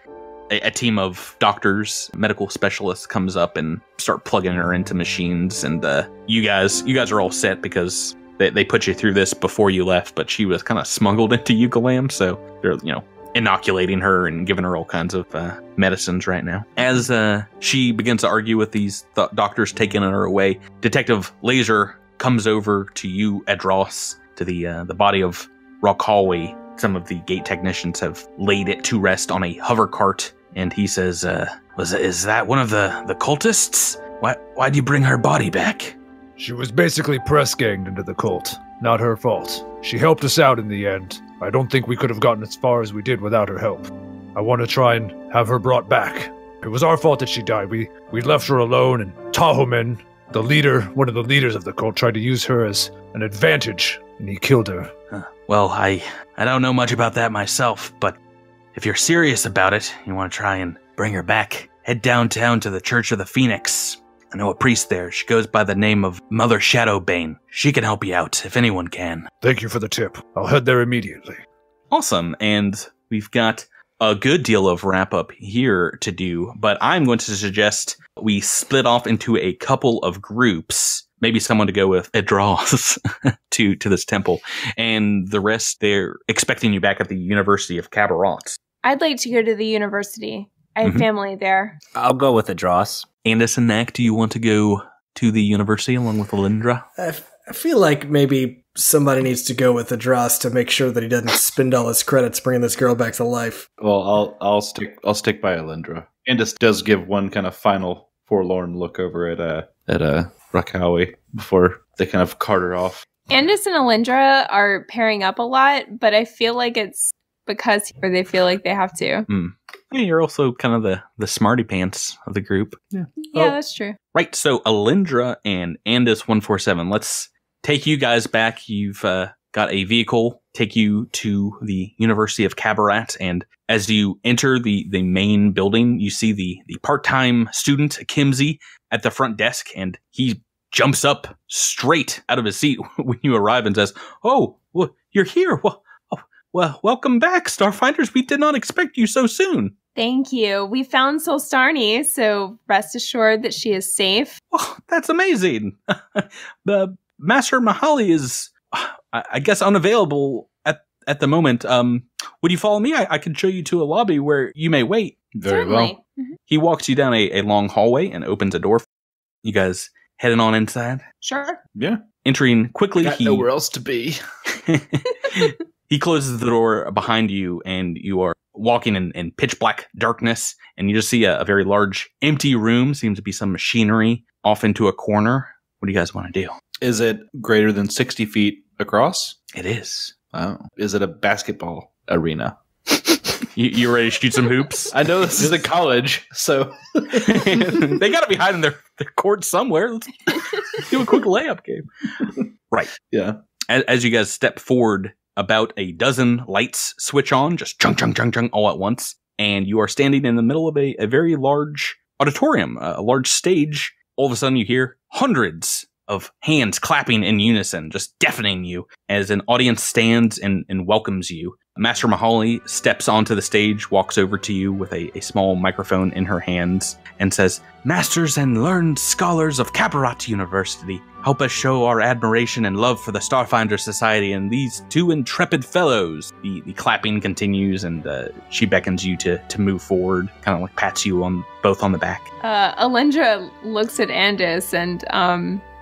A team of doctors, medical specialists comes up and start plugging her into machines. And you guys are all set because they put you through this before you left, but she was kind of smuggled into Ukalam. So they're, inoculating her and giving her all kinds of medicines right now. As she begins to argue with these doctors taking her away, Detective Laser comes over to you, Edrass, to the body of Ralkawi. Some of the gate technicians have laid it to rest on a hover cart, and he says, "Is that one of the cultists? Why'd you bring her body back?" She was basically press-ganged into the cult. Not her fault. She helped us out in the end. I don't think we could have gotten as far as we did without her help. I want to try and have her brought back. It was our fault that she died. We left her alone, and Tahoman, one of the leaders of the cult, tried to use her as an advantage, and he killed her. Well, I don't know much about that myself, but if you're serious about it, you want to try and bring her back, head downtown to the Church of the Phoenix. I know a priest there. She goes by the name of Mother Shadowbane. She can help you out, if anyone can. Thank you for the tip. I'll head there immediately. Awesome, and we've got a good deal of wrap-up here to do, but I'm going to suggest we split off into a couple of groups. Maybe someone to go with Edrass to this temple, and the rest, they're expecting you back at the University of Qabarat. I'd like to go to the university. I have family there. I'll go with Edrass. Andis and Nak, do you want to go to the university along with Alyndra? I feel like maybe somebody needs to go with Edrass to make sure that he doesn't spend all his credits bringing this girl back to life. Well, I'll stick by Alyndra. Andis does give one kind of final forlorn look over at Ralkawi before they kind of cart her off. Andis and Alyndra are pairing up a lot, but I feel like it's because they feel like they have to. Yeah, you're also kind of the smarty pants of the group. Yeah, that's true. Right, so Alyndra and Andis-147, let's take you guys back. You've got a vehicle, take you to the University of Qabarat, and as you enter the main building, you see the part-time student, Kimsey, at the front desk, and he jumps up straight out of his seat when you arrive and says, "Oh, well, you're here. Well, welcome back, Starfinders. We did not expect you so soon." Thank you. We found Solstarny, so rest assured that she is safe. Oh, that's amazing. The Master Mahali is, I guess, unavailable at the moment. Would you follow me? I can show you to a lobby where you may wait. Very Certainly. well. Mm-hmm. He walks you down a long hallway and opens a door. You guys heading on inside? Sure. Yeah. Entering quickly, Got nowhere else to be. He closes the door behind you, and you are walking in pitch black darkness, and you just see a very large empty room. Seems to be some machinery off into a corner. What do you guys want to do? Is it greater than 60 feet across? It is. Oh. Is it a basketball arena? You ready to shoot some hoops? I know this is a college, so they got to be hiding their court somewhere. Let's do a quick layup game. Right. Yeah. As you guys step forward, about a dozen lights switch on, just chung, chung, chung, chung, all at once. And you are standing in the middle of a very large auditorium, a large stage. All of a sudden you hear hundreds of hands clapping in unison, just deafening you as an audience stands and welcomes you. Master Mahali steps onto the stage, walks over to you with a small microphone in her hands, and says, "Masters and learned scholars of Qabarat University, help us show our admiration and love for the Starfinder Society and these two intrepid fellows." The clapping continues, and she beckons you to move forward, kind of like pats you both on the back. Alyndra looks at Andis and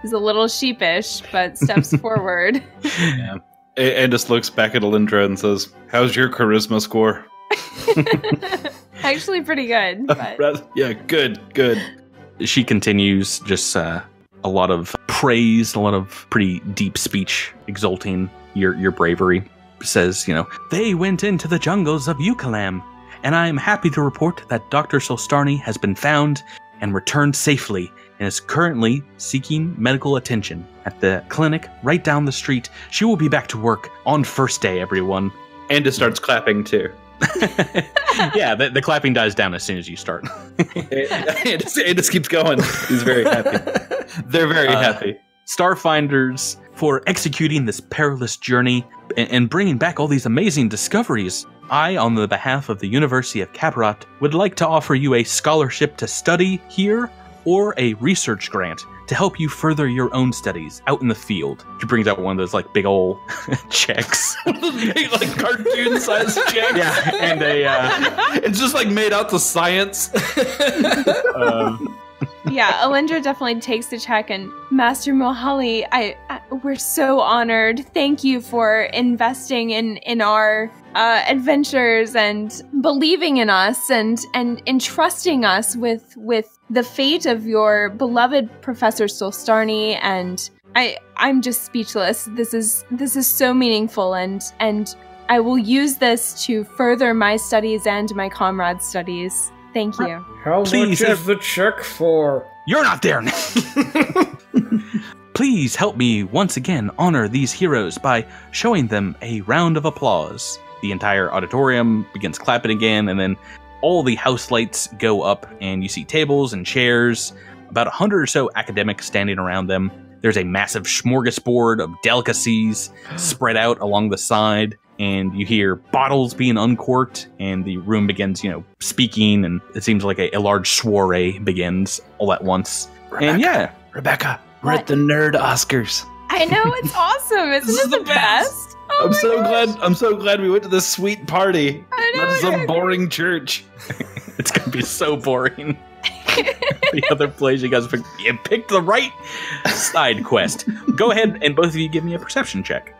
is a little sheepish, but steps forward. Yeah. Andis looks back at Alyndra and says, "How's your charisma score?" Actually pretty good. But. Yeah, good. She continues, just a lot of praise, a lot of pretty deep speech, exalting your bravery. Says, they went into the jungles of Ukalam, and I am happy to report that Dr. Solstarny has been found and returned safely and is currently seeking medical attention at the clinic right down the street. She will be back to work on first day, everyone. Andis starts clapping too. Yeah, the clapping dies down as soon as you start. Andis keeps going. He's very happy. They're very happy. Starfinders, for executing this perilous journey and bringing back all these amazing discoveries. I, on the behalf of the University of Qabarat, would like to offer you a scholarship to study here or a research grant to help you further your own studies out in the field. She brings out one of those big old checks. Big, cartoon-sized checks. Yeah, and it's just made out to science. Yeah, Alyndra definitely takes the check, and Master Mohali, we're so honored. Thank you for investing in our adventures and believing in us and entrusting us with the fate of your beloved Professor Solstarny. And I'm just speechless. This is so meaningful, and I will use this to further my studies and my comrades' studies. Thank you. How much is the check for? You're not there now. Please help me once again honor these heroes by showing them a round of applause. The entire auditorium begins clapping again, and then all the house lights go up, and you see tables and chairs, about 100 or so academics standing around them. There's a massive smorgasbord of delicacies spread out along the side, and you hear bottles being uncorked, and the room begins, speaking, and it seems like a large soiree begins all at once. Rebecca, we're at the Nerd Oscars. I know, it's awesome. Isn't it the best? Oh I'm so glad we went to this sweet party. I know, not some boring church. It's gonna be so boring. The other place you guys picked the right side quest. Go ahead and both of you give me a perception check.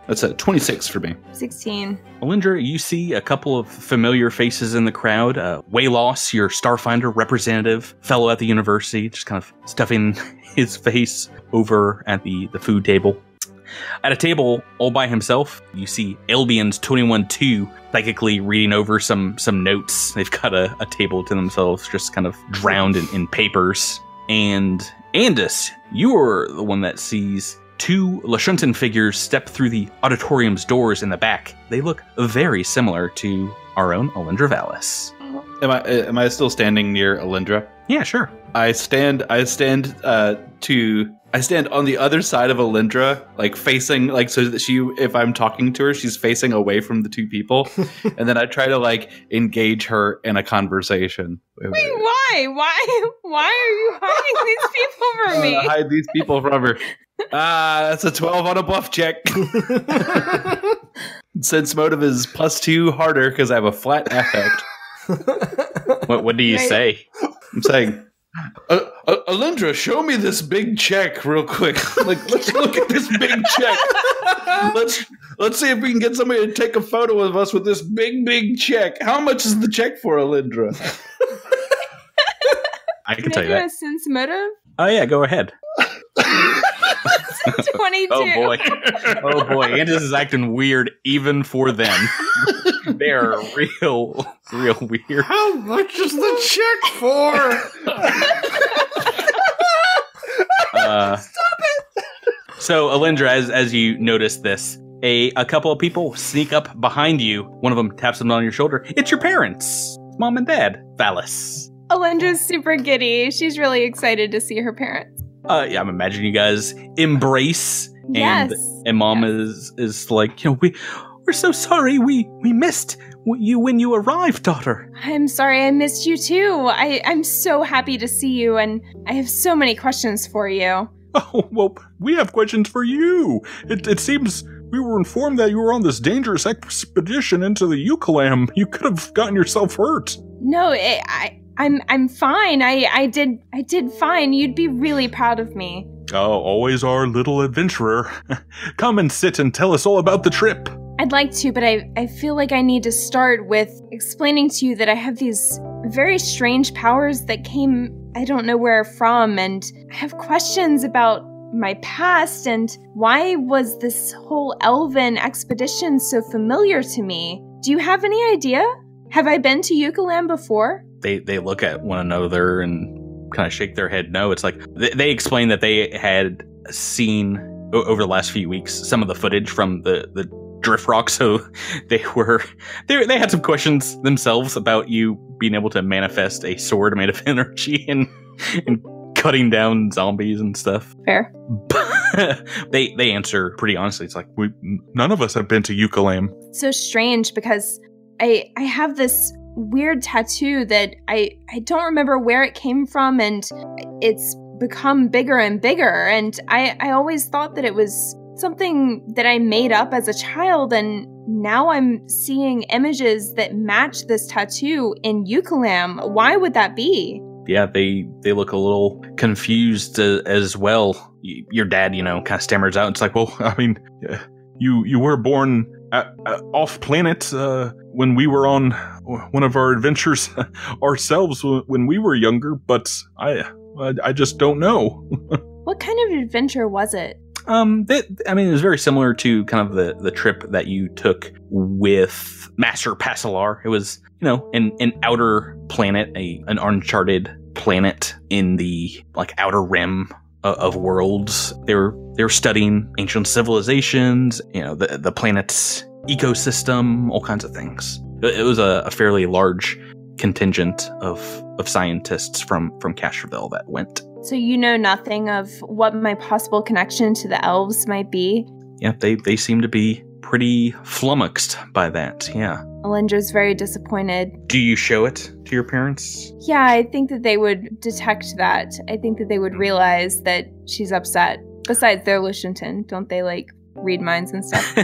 That's a 26 for me. 16. Alyndra, you see a couple of familiar faces in the crowd. Wayloss, your Starfinder representative, fellow at the university, just kind of stuffing his face over at the food table. At a table all by himself, you see Albion's 21-2 psychically reading over some notes. They've got a table to themselves, just kind of drowned in papers. And Andis, you're the one that sees two Lashuntan figures step through the auditorium's doors in the back. They look very similar to our own Alyndra Vallis. Am I still standing near Alyndra? Yeah, sure. I stand on the other side of Alyndra, facing, so that if I'm talking to her, she's facing away from the two people. And then I try to, engage her in a conversation. Wait, why? Why are you hiding these people from me? Hide these people from her. That's a 12 on a bluff check. Sense motive is +2 harder because I have a flat affect. What do you say? I'm saying, Alyndra, show me this big check real quick. Let's look at this big check. Let's see if we can get somebody to take a photo of us with this big check. How much is the check for, Alyndra? I can tell you that. A sense motive? Oh yeah, go ahead. 22. Oh boy, Andis is acting weird even for them. They're real weird. How much is the check for? Stop it! So Alyndra, as you notice this, a couple of people sneak up behind you. One of them taps them on your shoulder. It's your parents, Mom and Dad, Vallis. Alyndra's super giddy. She's really excited to see her parents. Yeah, I'm imagining you guys embrace, and Mom is like, we're so sorry we missed you when you arrived, daughter. I'm sorry I missed you too. I'm so happy to see you, and I have so many questions for you. Oh, well, we have questions for you. It seems we were informed that you were on this dangerous expedition into the Ukalam. You could have gotten yourself hurt. No, I'm fine. I did fine. You'd be really proud of me. Oh, always our little adventurer. Come and sit and tell us all about the trip. I'd like to, but I feel like I need to start with explaining to you that I have these very strange powers that came I don't know where from, and I have questions about my past and why was this whole elven expedition so familiar to me? Do you have any idea? Have I been to Ukalam before? They look at one another and kind of shake their head no. It's like they explain that they had seen over the last few weeks some of the footage from the drift rock, so they had some questions themselves about you being able to manifest a sword made of energy and cutting down zombies and stuff. Fair. They answer pretty honestly. It's like, none of us have been to Ukalam. So strange, because I have this weird tattoo that I don't remember where it came from, and it's become bigger and bigger, and I always thought that it was something that I made up as a child, and now I'm seeing images that match this tattoo in Ukalam. Why would that be? Yeah, they look a little confused as well. Your dad, kind of stammers out. It's like, well, I mean, you were born off planet when we were on one of our adventures ourselves when we were younger, but I just don't know. What kind of adventure was it? It was very similar to kind of the trip that you took with Master Pasilar. It was, an outer planet, an uncharted planet in the outer rim of worlds. They were studying ancient civilizations, the planet's ecosystem, all kinds of things. It was a fairly large contingent of scientists from Castroville that went. So you know nothing of what my possible connection to the elves might be? Yeah, they seem to be pretty flummoxed by that, yeah. Alyndra's very disappointed. Do you show it to your parents? Yeah, I think that they would detect that. I think that they would realize that she's upset. Besides, they're Lushenton. Don't they, read minds and stuff?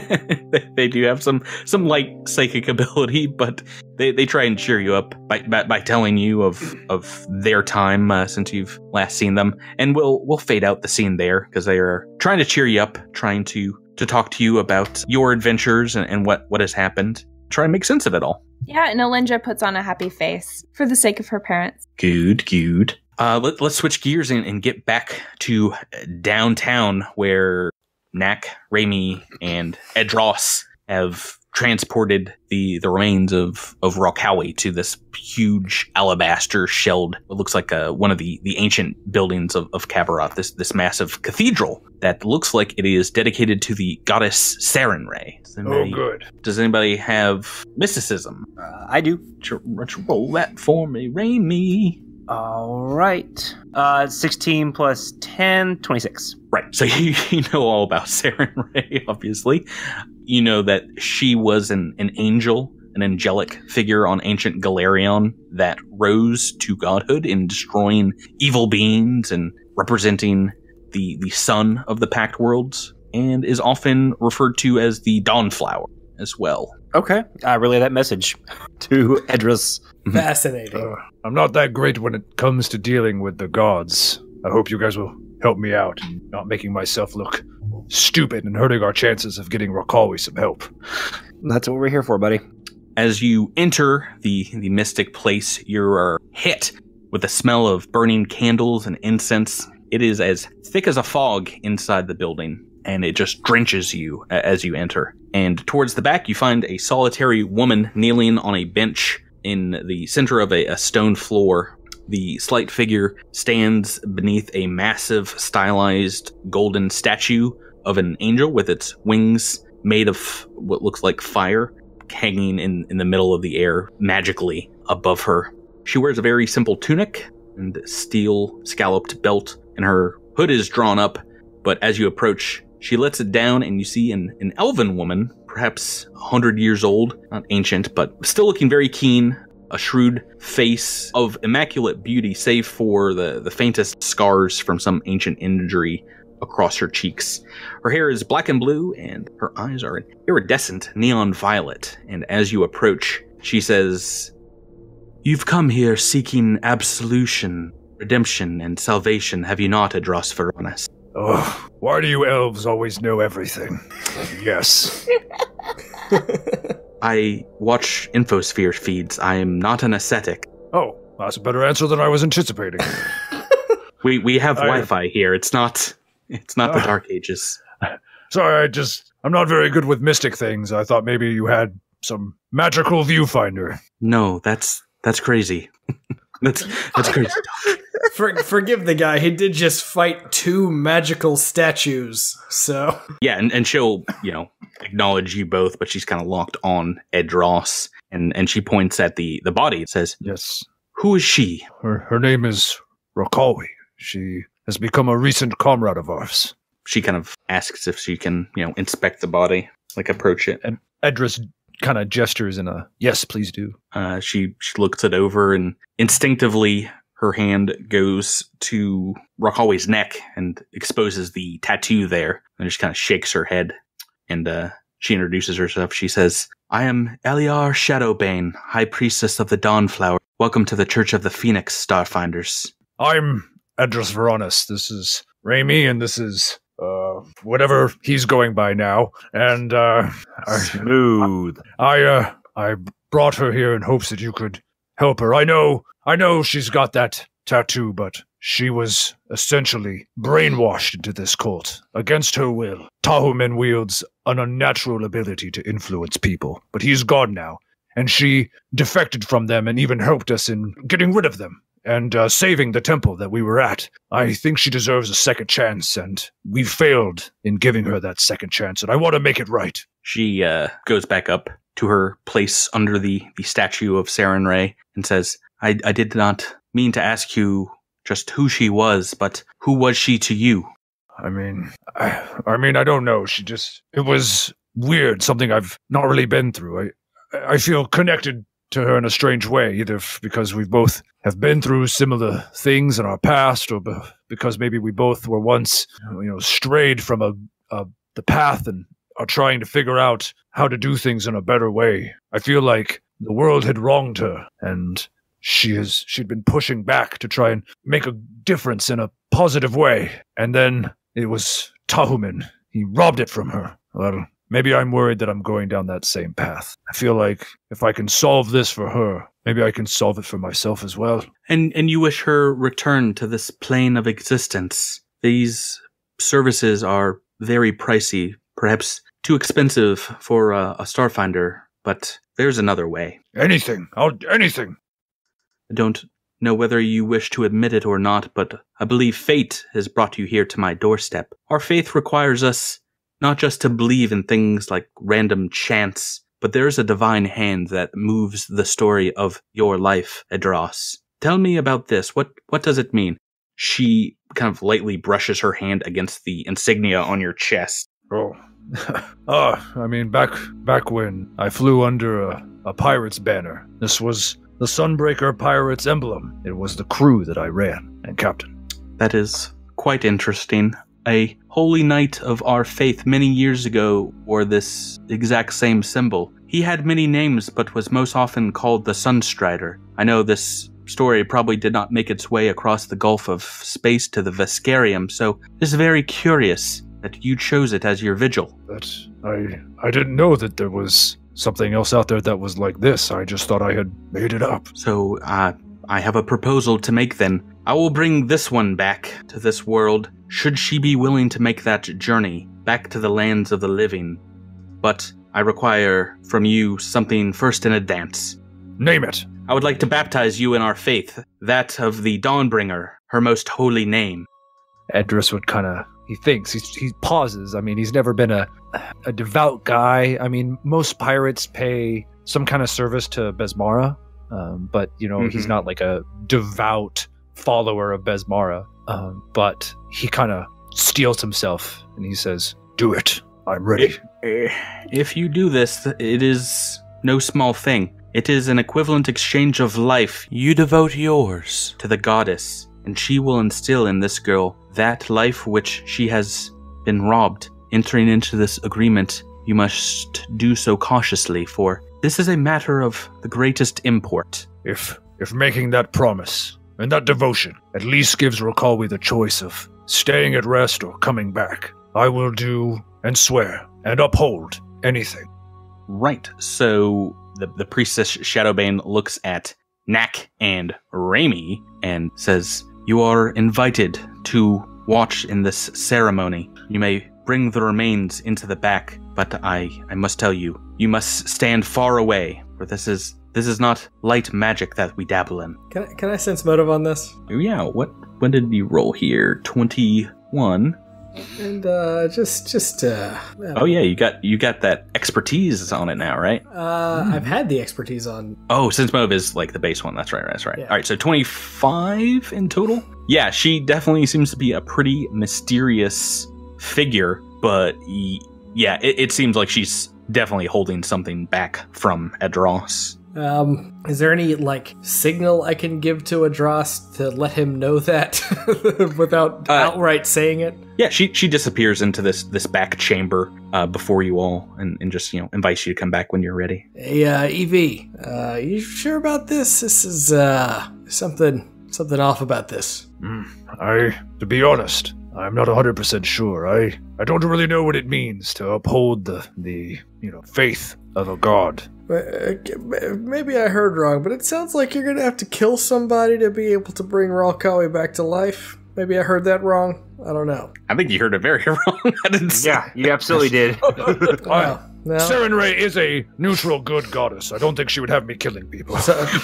They do have some light psychic ability, but they try and cheer you up by telling you of their time since you've last seen them. And we'll fade out the scene there because they are trying to cheer you up, trying to talk to you about your adventures and what has happened. Try and make sense of it all. Yeah, and Alyndra puts on a happy face for the sake of her parents. Good. Let's switch gears and get back to downtown where Nak, Raimi, and Edrass have transported the remains of Ralkawi to this huge alabaster shelled, it looks like one of the ancient buildings of Qabarat, this massive cathedral that looks like it is dedicated to the goddess Sarenrae. Oh, good. Does anybody have mysticism? I do. Let's roll that for me, Raimi. All right. 16 plus 10, 26. Right. So you know all about Sarenrae, obviously. You know that she was an angel, an angelic figure on ancient Galarion that rose to godhood in destroying evil beings and representing the sun of the Pact Worlds, and is often referred to as the Dawnflower as well. Okay. I relay that message to Edrass. Fascinating. I'm not that great when it comes to dealing with the gods. I hope you guys will help me out, not making myself look stupid and hurting our chances of getting Ralkawi some help. That's what we're here for, buddy. As you enter the mystic place, you are hit with the smell of burning candles and incense. It is as thick as a fog inside the building, and it just drenches you as you enter. And towards the back, you find a solitary woman kneeling on a bench in the center of a stone floor. The slight figure stands beneath a massive stylized golden statue of an angel with its wings made of what looks like fire, hanging in the middle of the air magically above her. She wears a very simple tunic and steel scalloped belt, and her hood is drawn up, but as you approach, she lets it down and you see an elven woman, perhaps 100 years old, not ancient, but still looking very keen, a shrewd face of immaculate beauty save for the faintest scars from some ancient injury across her cheeks. Her hair is black and blue, and her eyes are an iridescent neon violet, and as you approach, she says, "You've come here seeking absolution, redemption, and salvation, have you not, Edrass Varonis?" Oh, why do you elves always know everything? Yes. I watch Infosphere feeds. I am not an ascetic. Oh, that's a better answer than I was anticipating. We have Wi-Fi here. It's not the Dark Ages. Sorry, I'm not very good with mystic things. I thought maybe you had some magical viewfinder. No, that's crazy. that's crazy. Forgive the guy. He did just fight 2 magical statues. So yeah, and she'll acknowledge you both, but she's kind of locked on Edrass, and she points at the body. It says, "Yes, who is she?" Her name is Ralkawi. She has become a recent comrade of ours. She kind of asks if she can, inspect the body, like approach it. And Edrass kind of gestures in a, yes, please do. She looks it over, and instinctively her hand goes to Ralkawi's neck and exposes the tattoo there, and just kind of shakes her head. And she introduces herself. She says, "I am Eliar Shadowbane, High Priestess of the Dawnflower. Welcome to the Church of the Phoenix, Starfinders." I'm Edrass Veronis. This is Raimi, and this is whatever he's going by now. And Smooth. I brought her here in hopes that you could help her. I know she's got that tattoo, but she was essentially brainwashed into this cult against her will. Tahuman wields an unnatural ability to influence people, but he's gone now, and she defected from them and even helped us in getting rid of them and saving the temple that we were at. I think she deserves a second chance, and we failed in giving her that second chance, and I want to make it right. She goes back up to her place under the statue of Saren Ray and says, I did not mean to ask you just who she was, but who was she to you?" I mean, I don't know. It was weird, something I've not really been through. I feel connected to her in a strange way, either because we both have been through similar things in our past, or because maybe we both were once, strayed from the path and are trying to figure out how to do things in a better way. I feel like the world had wronged her, and she'd been pushing back to try and make a difference in a positive way. And then it was Tahuman. He robbed it from her. Well, maybe I'm worried that I'm going down that same path. I feel like if I can solve this for her, maybe I can solve it for myself as well. And you wish her return to this plane of existence. These services are very pricey, perhaps too expensive for a Starfinder, but there's another way. Anything. Anything. I don't know whether you wish to admit it or not, but I believe fate has brought you here to my doorstep. Our faith requires us not just to believe in things like random chance, but there's a divine hand that moves the story of your life, Edrass. Tell me about this. What does it mean? She kind of lightly brushes her hand against the insignia on your chest. Oh. I mean, back when I flew under a pirate's banner, this was the Sunbreaker Pirates emblem. It was the crew that I ran and captain. That is quite interesting. A holy knight of our faith many years ago wore this exact same symbol. He had many names, but was most often called the Sunstrider. I know this story probably did not make its way across the gulf of space to the Vescarium, so it's very curious that you chose it as your vigil. But I didn't know that there was something else out there that was like this. I just thought I had made it up. So, I have a proposal to make then. I will bring this one back to this world, should she be willing to make that journey back to the lands of the living. But I require from you something first in a dance. Name it. I would like to baptize you in our faith, that of the Dawnbringer, her most holy name. Edrass would he thinks, he pauses. I mean, he's never been a devout guy. I mean, most pirates pay some kind of service to Besmara, but, he's not like a devout follower of Besmara. But he kind of steels himself and he says, "Do it. I'm ready." If you do this, it is no small thing. It is an equivalent exchange of life. You devote yours to the goddess, and she will instill in this girl that life which she has been robbed. Entering into this agreement, you must do so cautiously, for this is a matter of the greatest import. If making that promise and that devotion at least gives Ralkawi the choice of staying at rest or coming back. I will do and swear and uphold anything. Right. So the priestess Shadowbane looks at Knack and Raimi and says, "You are invited to watch in this ceremony. You may bring the remains into the back, but I must tell you, you must stand far away, for this is not light magic that we dabble in." Can I sense motive on this? Yeah, when did you roll here? 21. And Oh yeah, you got that expertise on it now, right? I've had the expertise on. Oh, sense motive is like the base one. That's right. Yeah. All right, so 25 in total. Yeah, she definitely seems to be a pretty mysterious figure, but yeah, it seems like she's definitely holding something back from Edrass. Is there any signal I can give to Edrass to let him know that without outright saying it? Yeah, she disappears into this back chamber before you all, and just invites you to come back when you're ready. Hey, Evie, you sure about this? This is something off about this. To be honest, I'm not 100% sure. I don't really know what it means to uphold the faith of a god. Maybe I heard wrong, but it sounds like you're gonna have to kill somebody to be able to bring Ralkawi back to life. Maybe I heard that wrong. I don't know. I think you heard it very wrong. I didn't say. Yeah, you absolutely did. No. Serenray is a neutral good goddess. I don't think she would have me killing people.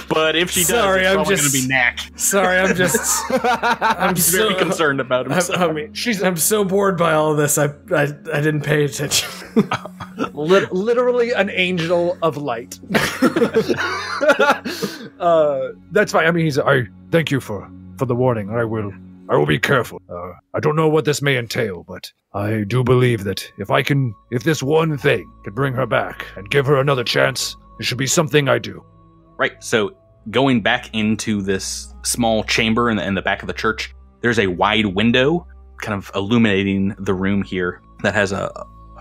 But if she does, Sorry, it's I'm probably just- going to be Knack. Sorry, I'm just. I'm He's very concerned about himself. I'm so bored by all of this. I didn't pay attention. Literally an angel of light. That's fine. I mean, I thank you for the warning. I will be careful. I don't know what this may entail, but I do believe that if this one thing can bring her back and give her another chance, it should be something I do. Right, so going back into this small chamber in the back of the church, there's a wide window kind of illuminating the room here that has a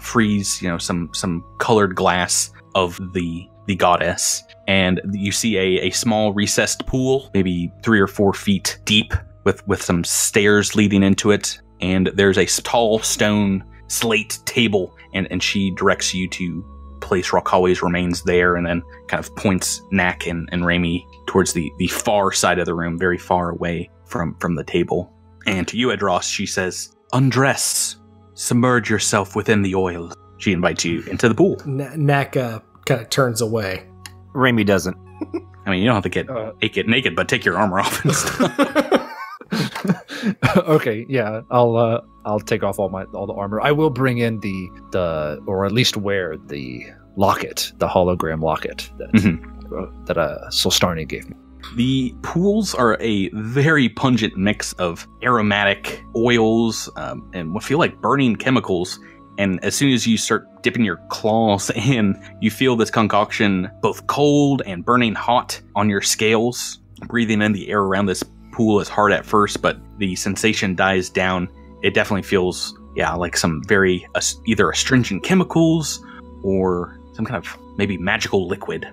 frieze, some colored glass of the goddess. And you see a small recessed pool, maybe 3 or 4 feet deep, with some stairs leading into it, and there's a tall stone slate table, and she directs you to place Ralkawi's remains there, and then kind of points Knack and Raimi towards the far side of the room, very far away from the table. And to you, Edrass, she says, "Undress, submerge yourself within the oil." She invites you into the pool. Knack kind of turns away. Raimi doesn't. I mean, you don't have to get naked, but take your armor off and stuff. Okay, yeah, I'll take off all the armor. I will bring in or at least wear the locket, the hologram locket that Solstarni gave me. The pools are a very pungent mix of aromatic oils and what feel like burning chemicals. And as soon as you start dipping your claws in, you feel this concoction both cold and burning hot on your scales. Breathing in the air around this pool is hard at first, but the sensation dies down. It definitely feels, like some very either astringent chemicals or some kind of maybe magical liquid.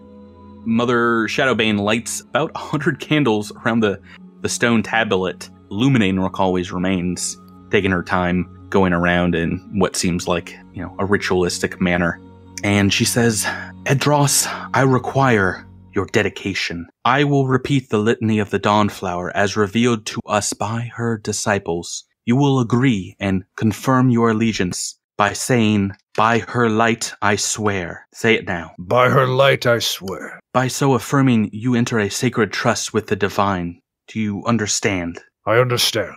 Mother Shadowbane lights about 100 candles around the stone tablet, illuminating Ralkawi's remains, taking her time going around in what seems like, a ritualistic manner. And she says, "Edrass, I require your dedication. I will repeat the litany of the Dawnflower as revealed to us by her disciples. You will agree and confirm your allegiance by saying, 'By her light I swear.' Say it now. By her light I swear." By so affirming, you enter a sacred trust with the divine. Do you understand? I understand.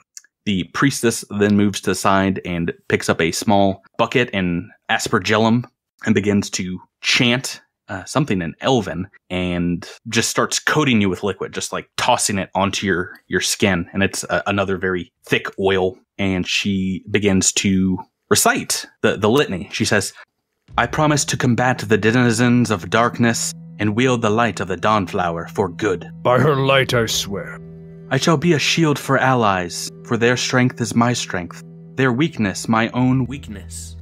The priestess then moves to the side and picks up a small bucket and aspergillum and begins to chant something in Elven, and just starts coating you with liquid, just like tossing it onto your skin. And it's another very thick oil. And she begins to recite the litany. She says, "I promise to combat the denizens of darkness and wield the light of the Dawnflower for good. By her light I swear. I shall be a shield for allies, for their strength is my strength, their weakness my own weakness.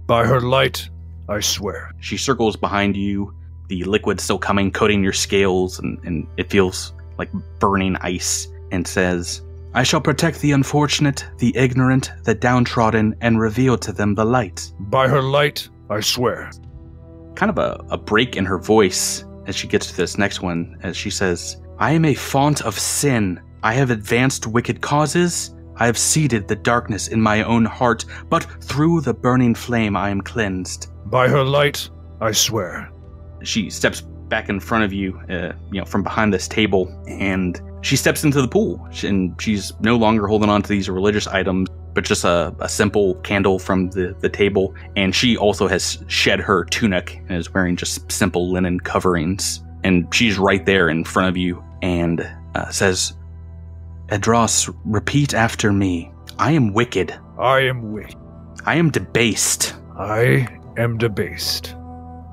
By her light I swear." She circles behind you, the liquid still coming, coating your scales, and it feels like burning ice, and says, I shall protect the unfortunate, the ignorant, the downtrodden, and reveal to them the light. By her light, I swear. Kind of a break in her voice as she gets to this next one, as she says, I am a font of sin. I have advanced wicked causes. I have seeded the darkness in my own heart, but through the burning flame I am cleansed. By her light, I swear. She steps back in front of you, from behind this table, and she steps into the pool. And she's no longer holding on to these religious items, but just a simple candle from the table. And she also has shed her tunic and is wearing just simple linen coverings. And she's right there in front of you and says, Edrass, repeat after me. I am wicked. I am wicked. I am debased. I am debased.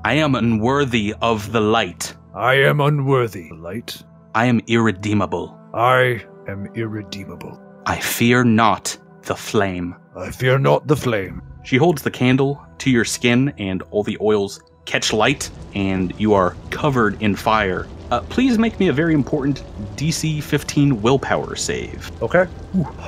I am unworthy of the light. I am unworthy of the light. I am irredeemable. I am irredeemable. I fear not the flame. I fear not the flame. She holds the candle to your skin, and all the oils catch light, and you are covered in fire. Please make me a very important DC 15 willpower save. Okay.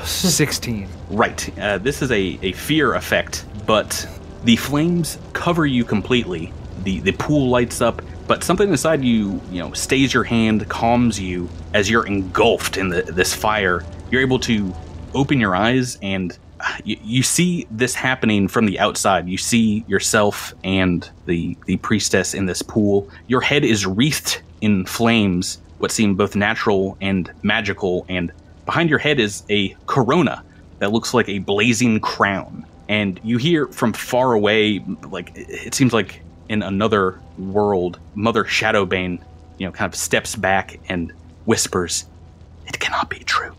16. Right. This is a fear effect, but the flames cover you completely. The pool lights up, but something inside you, stays your hand, calms you as you're engulfed in this fire. You're able to open your eyes, and you see this happening from the outside. You see yourself and the priestess in this pool. Your head is wreathed in flames, what seem both natural and magical, and behind your head is a corona that looks like a blazing crown. And you hear from far away, like it seems like in another world, Mother Shadowbane, kind of steps back and whispers, "It cannot be true."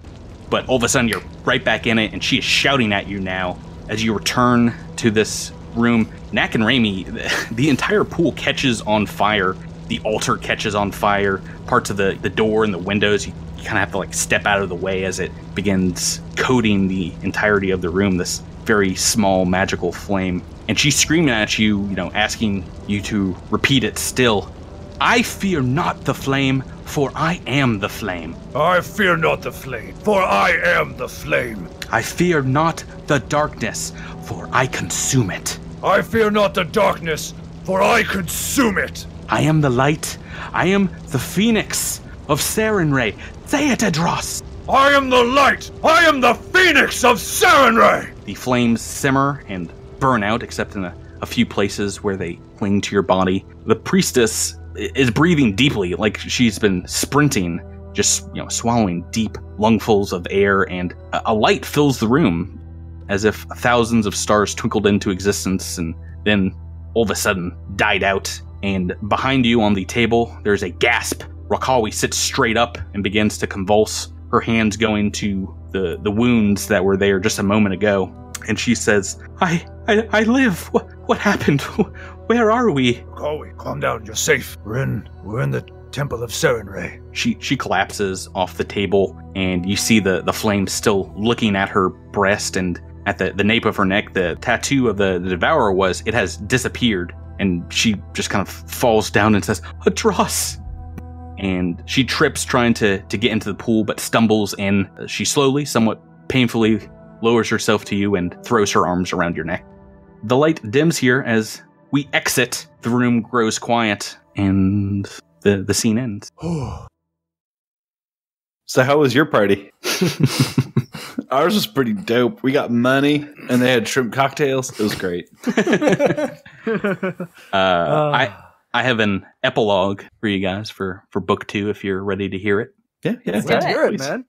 But all of a sudden, you're right back in it, and she is shouting at you now as you return to this room. Nak and Raimi, the entire pool catches on fire. The altar catches on fire. Parts of the door and the windows, you kind of have to step out of the way as it begins coating the entirety of the room, this very small magical flame. And she's screaming at you, asking you to repeat it still. I fear not the flame, for I am the flame. I fear not the flame, for I am the flame. I fear not the darkness, for I consume it. I fear not the darkness, for I consume it. I am the light. I am the phoenix of Sarenrae. Say it, Edrass. I am the light. I am the phoenix of Sarenrae. The flames simmer and burn out, except in a few places where they cling to your body. The priestess is breathing deeply, like she's been sprinting, just swallowing deep lungfuls of air, and a light fills the room, as if thousands of stars twinkled into existence and then all of a sudden died out. And behind you on the table, there's a gasp. Ralkawi sits straight up and begins to convulse, her hands going to the wounds that were there just a moment ago. And she says, I live. What happened? Where are we? Ralkawi, calm down. You're safe. We're in the Temple of Sarenrae. She collapses off the table, and you see the flames still looking at her breast, and at the nape of her neck, the tattoo of the Devourer it has disappeared. And she just kind of falls down and says, Edrass! And she trips trying to get into the pool, but stumbles in. She slowly, somewhat painfully, lowers herself to you and throws her arms around your neck. The light dims here as we exit. The room grows quiet, and the scene ends. So how was your party? Ours was pretty dope. We got money, and they had shrimp cocktails. It was great. I have an epilogue for you guys for book 2 if you're ready to hear it. Yeah. Let's hear it, man.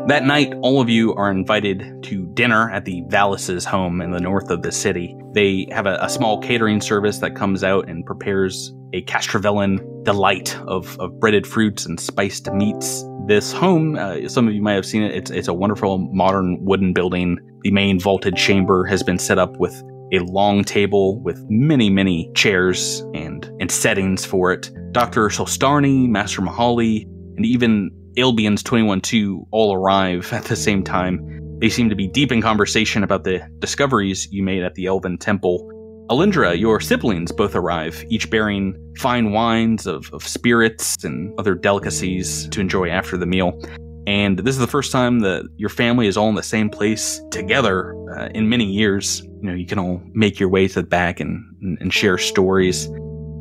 That night, all of you are invited to dinner at the Vallis' home in the north of the city. They have a small catering service that comes out and prepares a Castrovellan delight of breaded fruits and spiced meats. This home, some of you might have seen it, it's a wonderful modern wooden building. The main vaulted chamber has been set up with a long table with many, many chairs and settings for it. Dr. Solstarny, Master Mahali, and even Albions 21-2 all arrive at the same time. They seem to be deep in conversation about the discoveries you made at the Elven Temple. Alyndra, your siblings both arrive, each bearing fine wines of spirits and other delicacies to enjoy after the meal. And this is the first time that your family is all in the same place together in many years. You can all make your way to the back and share stories.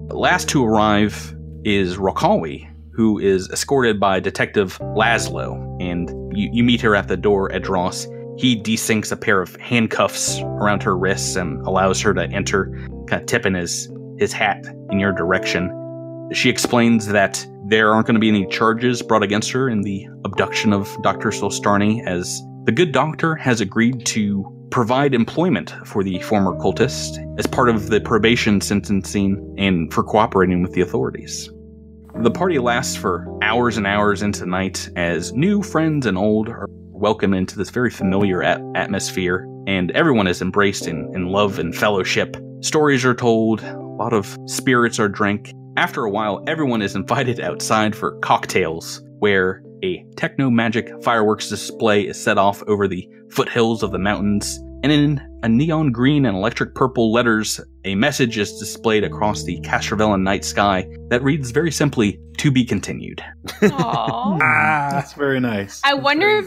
Last to arrive is Ralkawi, who is escorted by Detective Laszlo. And you meet her at the door, Edrass. He desyncs a pair of handcuffs around her wrists and allows her to enter, kind of tipping his hat in your direction. She explains that there aren't going to be any charges brought against her in the abduction of Dr. Solstarny, as the good doctor has agreed to provide employment for the former cultist as part of the probation sentencing and for cooperating with the authorities. The party lasts for hours and hours into the night as new friends and old are welcomed into this very familiar atmosphere, and everyone is embraced in love and fellowship. Stories are told, a lot of spirits are drank. After a while, everyone is invited outside for cocktails, where a techno-magic fireworks display is set off over the foothills of the mountains, and in a neon green and electric purple letters, a message is displayed across the Castrovellan night sky that reads very simply, "To be continued." Aww. That's very nice. I wonder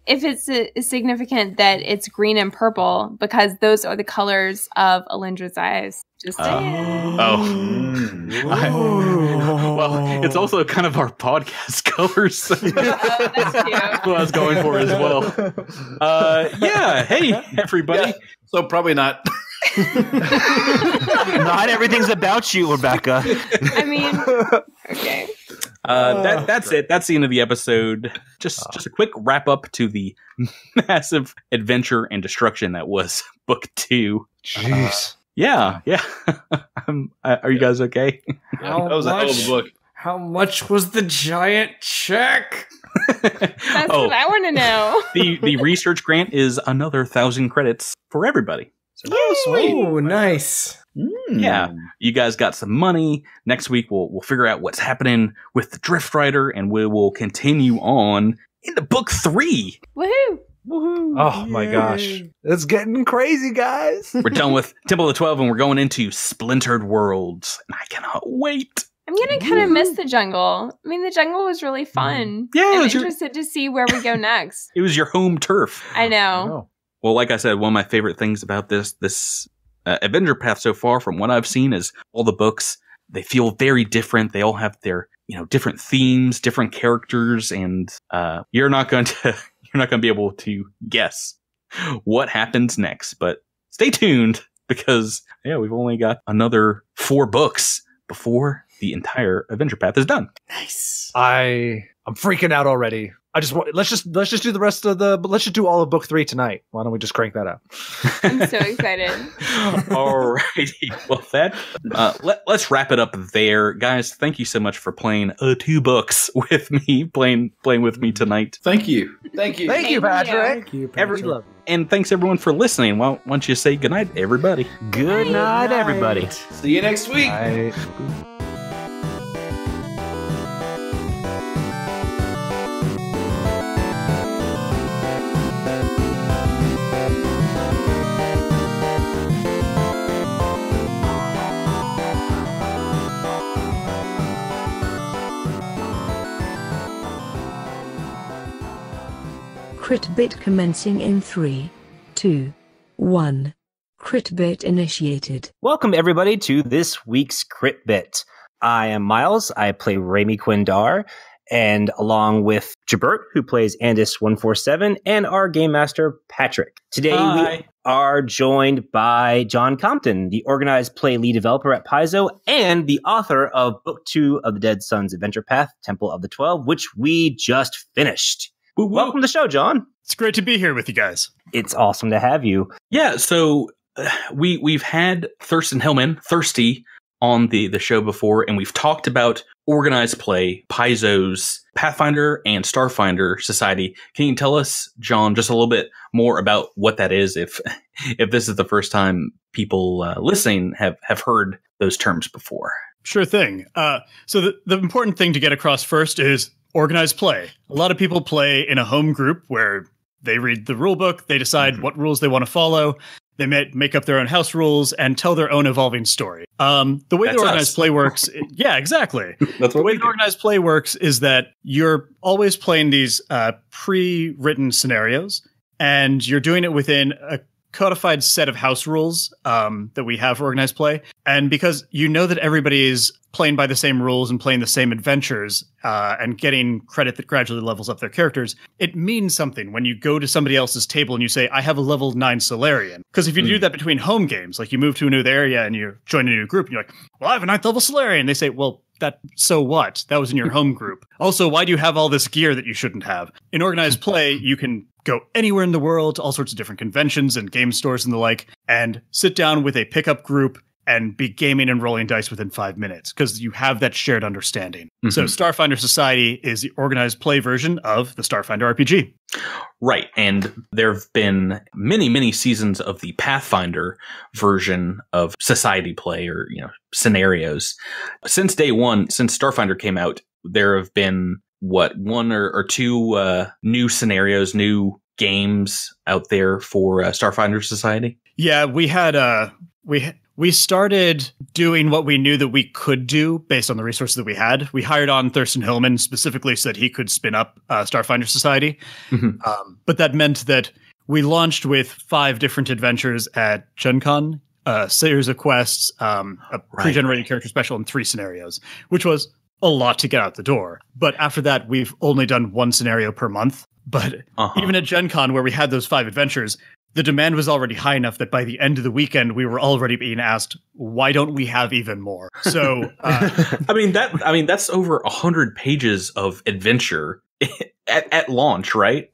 if it's significant that it's green and purple, because those are the colors of Alyndra's eyes. Just saying. Well, it's also kind of our podcast colors. That's cute. That's what I was going for as well. Yeah, hey, everybody. Yeah, so probably not. Not everything's about you, Rebecca. I mean, okay. That's it. That's the end of the episode. Just a quick wrap up to the massive adventure and destruction that was book 2. Jeez. Yeah. Are you guys okay? That was a hell of a book. How much was the giant check? That's what I want to know. The research grant is another 1,000 credits for everybody. So, Sweet. Oh, nice. Yeah, you guys got some money. Next week we'll figure out what's happening with the Drift Rider, and we will continue on into book 3. Woohoo! Woohoo. Oh my gosh. It's getting crazy, guys. We're done with Temple of the 12 and we're going into Splintered Worlds. And I cannot wait. I'm going to kind of miss the jungle. I mean, the jungle was really fun. Yeah, I'm interested to see where we go next. It was your home turf. I know. Well, like I said, one of my favorite things about this Avenger Path so far, from what I've seen, is all the books, they feel very different. They all have their, different themes, different characters, and you're not going to be able to guess what happens next. But stay tuned, because we've only got another 4 books before the entire Avenger Path is done. Nice. I'm freaking out already. I just want let's just do the rest of let's just do all of book 3 tonight. Why don't we just crank that out? I'm so excited. Alrighty. Well, let's wrap it up there, guys. Thank you so much for playing 2 books with me, playing with me tonight. Thank you, Patrick. Thank you, Patrick. And thanks everyone for listening. Well, why don't you say goodnight, everybody? Good night, everybody. See you next week. Bye. Crit bit commencing in 3, 2, 1. Crit bit initiated. Welcome, everybody, to this week's Crit Bit. I am Miles. I play Raimi Quindar, and along with Jabert, who plays Andis-147, and our game master, Patrick. Today, we are joined by John Compton, the organized play lead developer at Paizo, and the author of Book 2 of the Dead Sun's Adventure Path, Temple of the 12, which we just finished. Welcome to the show, John. It's great to be here with you guys. It's awesome to have you. Yeah, so we've had Thurston Hillman, Thirsty, on the show before, and we've talked about organized play, Paizo's Pathfinder and Starfinder Society. Can you tell us, John, just a little bit more about what that is, if this is the first time people listening have heard those terms before? Sure thing. So the important thing to get across first is organized play. A lot of people play in a home group where they read the rule book, they decide what rules they want to follow, They make up their own house rules and tell their own evolving story. The way the organized play works, yeah, exactly. That's the way the organized play works is that you're always playing these pre-written scenarios, and you're doing it within a codified set of house rules that we have for organized play. And because you know that everybody is playing by the same rules and playing the same adventures and getting credit that gradually levels up their characters, it means something when you go to somebody else's table and you say, I have a level 9 Solarian. Because if you do that between home games, like you move to a new area and you join a new group and you're like, well, I have a 9th level Solarian. They say, well, so what? That was in your home group. Also, why do you have all this gear that you shouldn't have? In organized play, you can go anywhere in the world, all sorts of different conventions and game stores and the like, and sit down with a pickup group and be gaming and rolling dice within 5 minutes because you have that shared understanding. So Starfinder Society is the organized play version of the Starfinder RPG. Right. And there have been many, many seasons of the Pathfinder version of society play or, scenarios. Since day one, since Starfinder came out, there have been, one or two new scenarios, new games out there for Starfinder Society? Yeah, we had we started doing what we knew that we could do based on the resources that we had. We hired on Thurston Hillman specifically so that he could spin up Starfinder Society. But that meant that we launched with 5 different adventures at Gen Con, a series of quests, a pre-generated character special, and 3 scenarios, which was a lot to get out the door. But after that, we've only done 1 scenario per month. But even at Gen Con, where we had those 5 adventures, the demand was already high enough that by the end of the weekend, we were already being asked, why don't we have even more? So, that's over 100 pages of adventure at launch, right?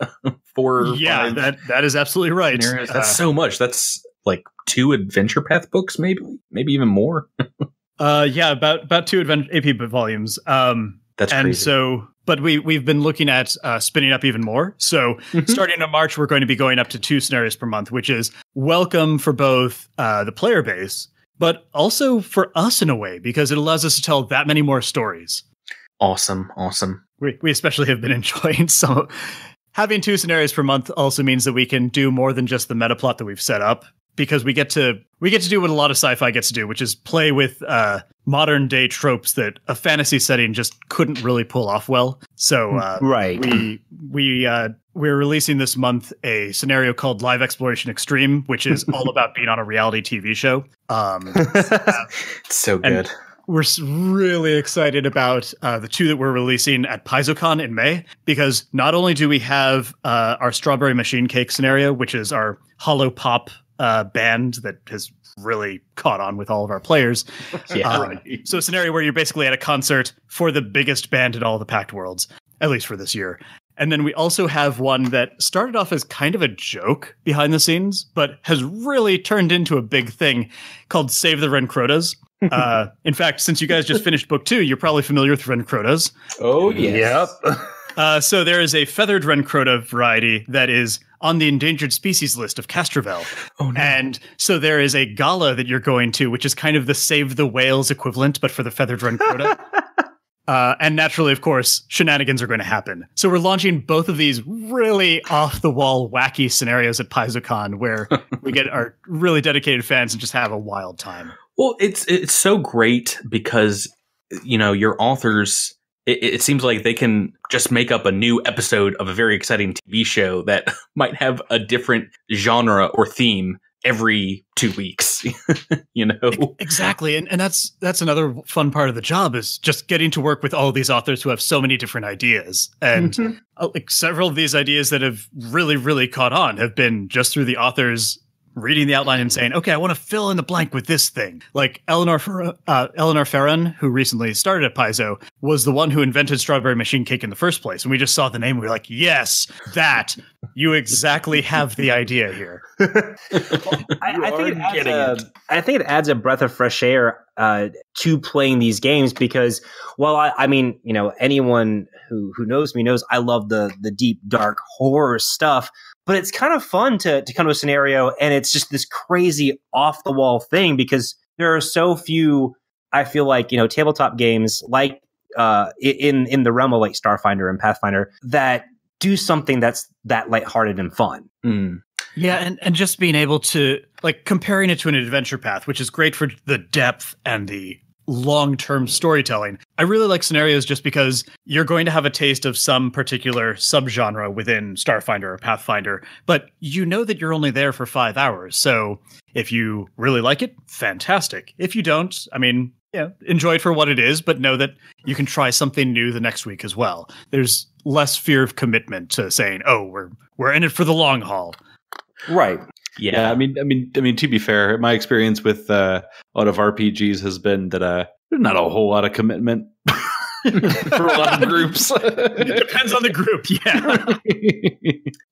That is absolutely right. That's so much. That's like 2 Adventure Path books, maybe even more. About 2 AP volumes. That's crazy. But we've been looking at spinning up even more. So starting in March, we're going to be going up to 2 scenarios per month, which is welcome for both the player base, but also for us in a way, because it allows us to tell that many more stories. Awesome. We especially have been enjoying some. Having 2 scenarios per month also means that we can do more than just the meta plot that we've set up, because we get to do what a lot of sci-fi gets to do, which is play with modern day tropes that a fantasy setting just couldn't really pull off well. So we're releasing this month a scenario called Live Exploration Extreme, which is all about being on a reality TV show. It's so good. We're really excited about the 2 that we're releasing at PaizoCon in May, because not only do we have our Strawberry Machine Cake scenario, which is our hollow pop band that has really caught on with all of our players. So a scenario where you're basically at a concert for the biggest band in all the Pact Worlds, at least for this year. And then we also have one that started off as kind of a joke behind the scenes, but has really turned into a big thing called Save the Rencrotas. In fact, since you guys just finished book 2, you're probably familiar with Rencrotas. Oh, yes. Yep. So there is a feathered Rencrota variety that is on the endangered species list of Castrovel. Oh, no. And so there is a gala that you're going to, which is kind of the Save the Whales equivalent, but for the feathered Rencrota. And naturally, of course, shenanigans are going to happen. So we're launching both of these really off-the-wall, wacky scenarios at PaizoCon, where we get our really dedicated fans and just have a wild time. Well, it's so great because, your authors, it seems like they can just make up a new episode of a very exciting TV show that might have a different genre or theme every 2 weeks, Exactly. And that's another fun part of the job, is just getting to work with all these authors who have so many different ideas. And several of these ideas that have really, really caught on have been just through the authors reading the outline and saying, okay, I want to fill in the blank with this thing. Like Eleanor Ferron, who recently started at Paizo, was the one who invented Strawberry Machine Cake in the first place. And we just saw the name and we were like, yes, that. You exactly have the idea here. I think it adds a breath of fresh air to playing these games, because, anyone who knows me knows I love the deep, dark horror stuff. But it's kind of fun to come to a scenario and it's just this crazy off the wall thing, because there are so few, I feel like, tabletop games like in the realm of like Starfinder and Pathfinder that do something that's that lighthearted and fun. Yeah, and just being able to, like, comparing it to an adventure path, which is great for the depth and the long-term storytelling. I really like scenarios just because you're going to have a taste of some particular subgenre within Starfinder or Pathfinder, but you know that you're only there for 5 hours. So if you really like it, fantastic. If you don't, I mean, yeah, enjoy it for what it is, but know that you can try something new the next week as well. There's less fear of commitment to saying, "Oh, we're in it for the long haul." Right. Yeah. I mean, to be fair, my experience with a lot of RPGs has been that there's not a whole lot of commitment for a lot of groups. It depends on the group. Yeah.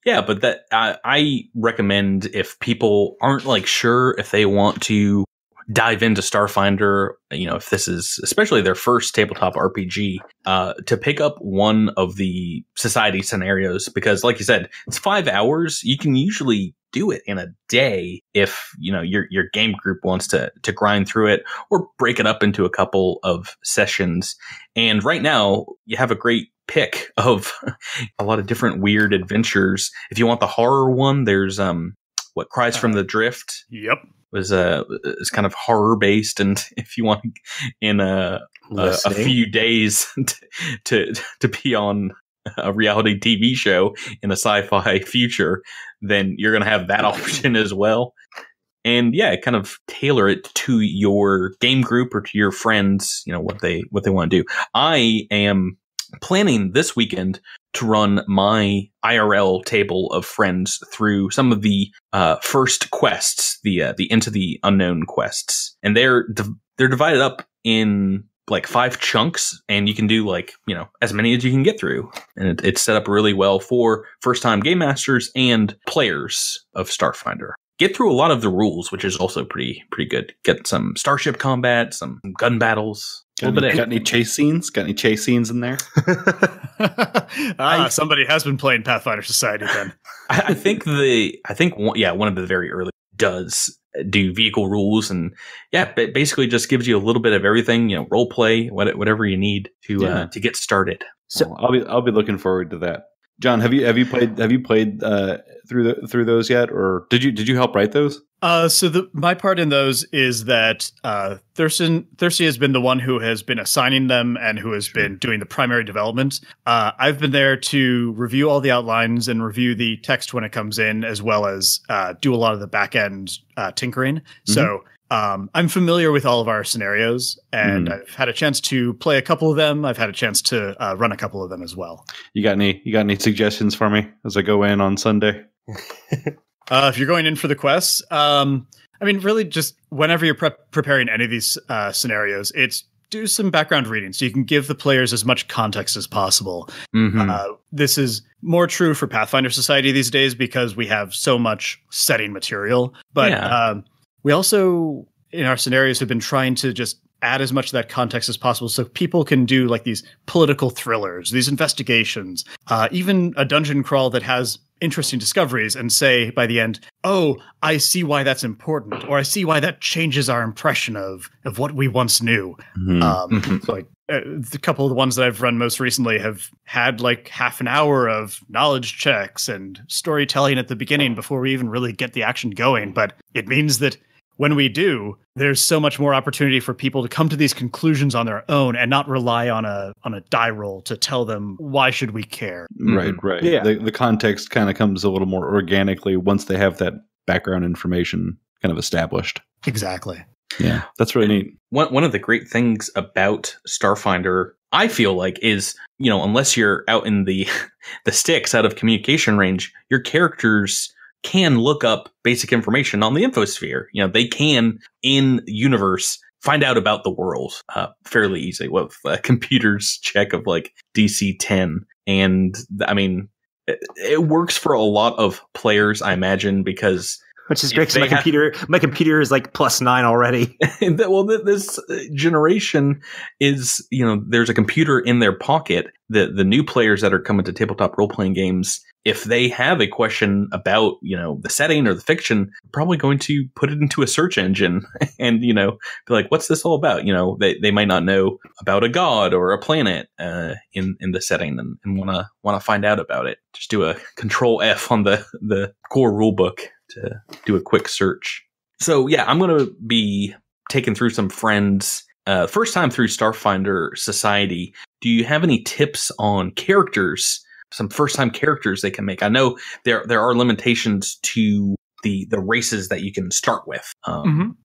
Yeah, but that I recommend if people aren't like sure if they want to dive into Starfinder, if this is especially their first tabletop RPG, to pick up one of the society scenarios, because like you said, it's 5 hours. You can usually do it in a day if your game group wants to grind through it or break it up into a couple of sessions. And right now you have a great pick of a lot of different weird adventures. If you want the horror one, there's Cries from the Drift. Yep. Is kind of horror based, and if you want in a few days to be on a reality TV show in a sci-fi future, then you're going to have that option as well. And yeah, kind of tailor it to your game group or to your friends, what they want to do. I am planning this weekend to run my IRL table of friends through some of the first quests, the Into the Unknown quests, and they're divided up in like 5 chunks, and you can do as many as you can get through, and it's set up really well for first-time game masters and players of Starfinder. Get through a lot of the rules, which is also pretty good. Get some starship combat, some gun battles. Got any chase scenes? Got any chase scenes in there? Somebody has been playing Pathfinder Society then. I think one of the very early does do vehicle rules, and basically just gives you a little bit of everything, role play, whatever you need to get started. So I'll be looking forward to that. John, have you played through those yet, or did you help write those? My part in those is that Thirsty has been the one who has been assigning them and who has been doing the primary development. I've been there to review all the outlines and review the text when it comes in, as well as do a lot of the back end tinkering. Mm-hmm. So I'm familiar with all of our scenarios, and I've had a chance to play a couple of them. I've had a chance to run a couple of them as well. You got any suggestions for me as I go in on Sunday? If you're going in for the quests, really just whenever you're preparing any of these scenarios, it's do some background reading so you can give the players as much context as possible. Mm-hmm. This is more true for Pathfinder Society these days because we have so much setting material, but we also, in our scenarios, have been trying to just add as much of that context as possible so people can do like these political thrillers, these investigations, even a dungeon crawl that has interesting discoveries, and say by the end, "Oh, I see why that's important," or "I see why that changes our impression of what we once knew." Mm-hmm. So like the couple of the ones that I've run most recently have had like half an hour of knowledge checks and storytelling at the beginning before we even really get the action going. But it means that when we do, there's so much more opportunity for people to come to these conclusions on their own and not rely on a die roll to tell them why should we care. Right. Yeah. The context kind of comes a little more organically once they have that background information kind of established. Exactly. Yeah, that's really neat. One of the great things about Starfinder, I feel like, is, unless you're out in the sticks, out of communication range, your characters can look up basic information on the infosphere. They can, in universe, find out about the world fairly easily with a computer's check of like DC 10. And I mean, it works for a lot of players, I imagine, because which is great because my computer is like +9 already. Well, this generation is, there's a computer in their pocket. The new players that are coming to tabletop role-playing games, if they have a question about, the setting or the fiction, probably going to put it into a search engine and, be like, what's this all about? They might not know about a god or a planet in the setting and want to find out about it. Just do a Control F on the core rulebook. to do a quick search. So yeah, I'm going to be taking through some friends. First time through Starfinder Society. Do you have any tips on characters? Some first-time characters they can make. I know there are limitations to the races that you can start with.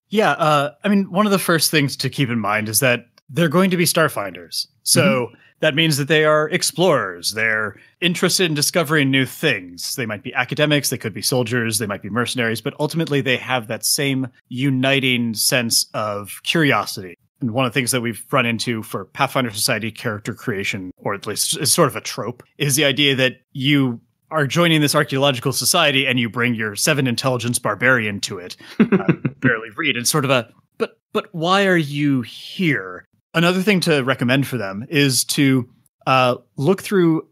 Yeah, I mean, one of the first things to keep in mind is that they're going to be Starfinders. So that means that they are explorers. They're interested in discovering new things. They might be academics, they could be soldiers, they might be mercenaries, but ultimately they have that same uniting sense of curiosity. And one of the things that we've run into for Pathfinder Society character creation, or at least it's sort of a trope, is the idea that you are joining this archaeological society and you bring your 7 intelligence barbarian to it. Barely read. It's sort of a, but why are you here? Another thing to recommend for them is to look through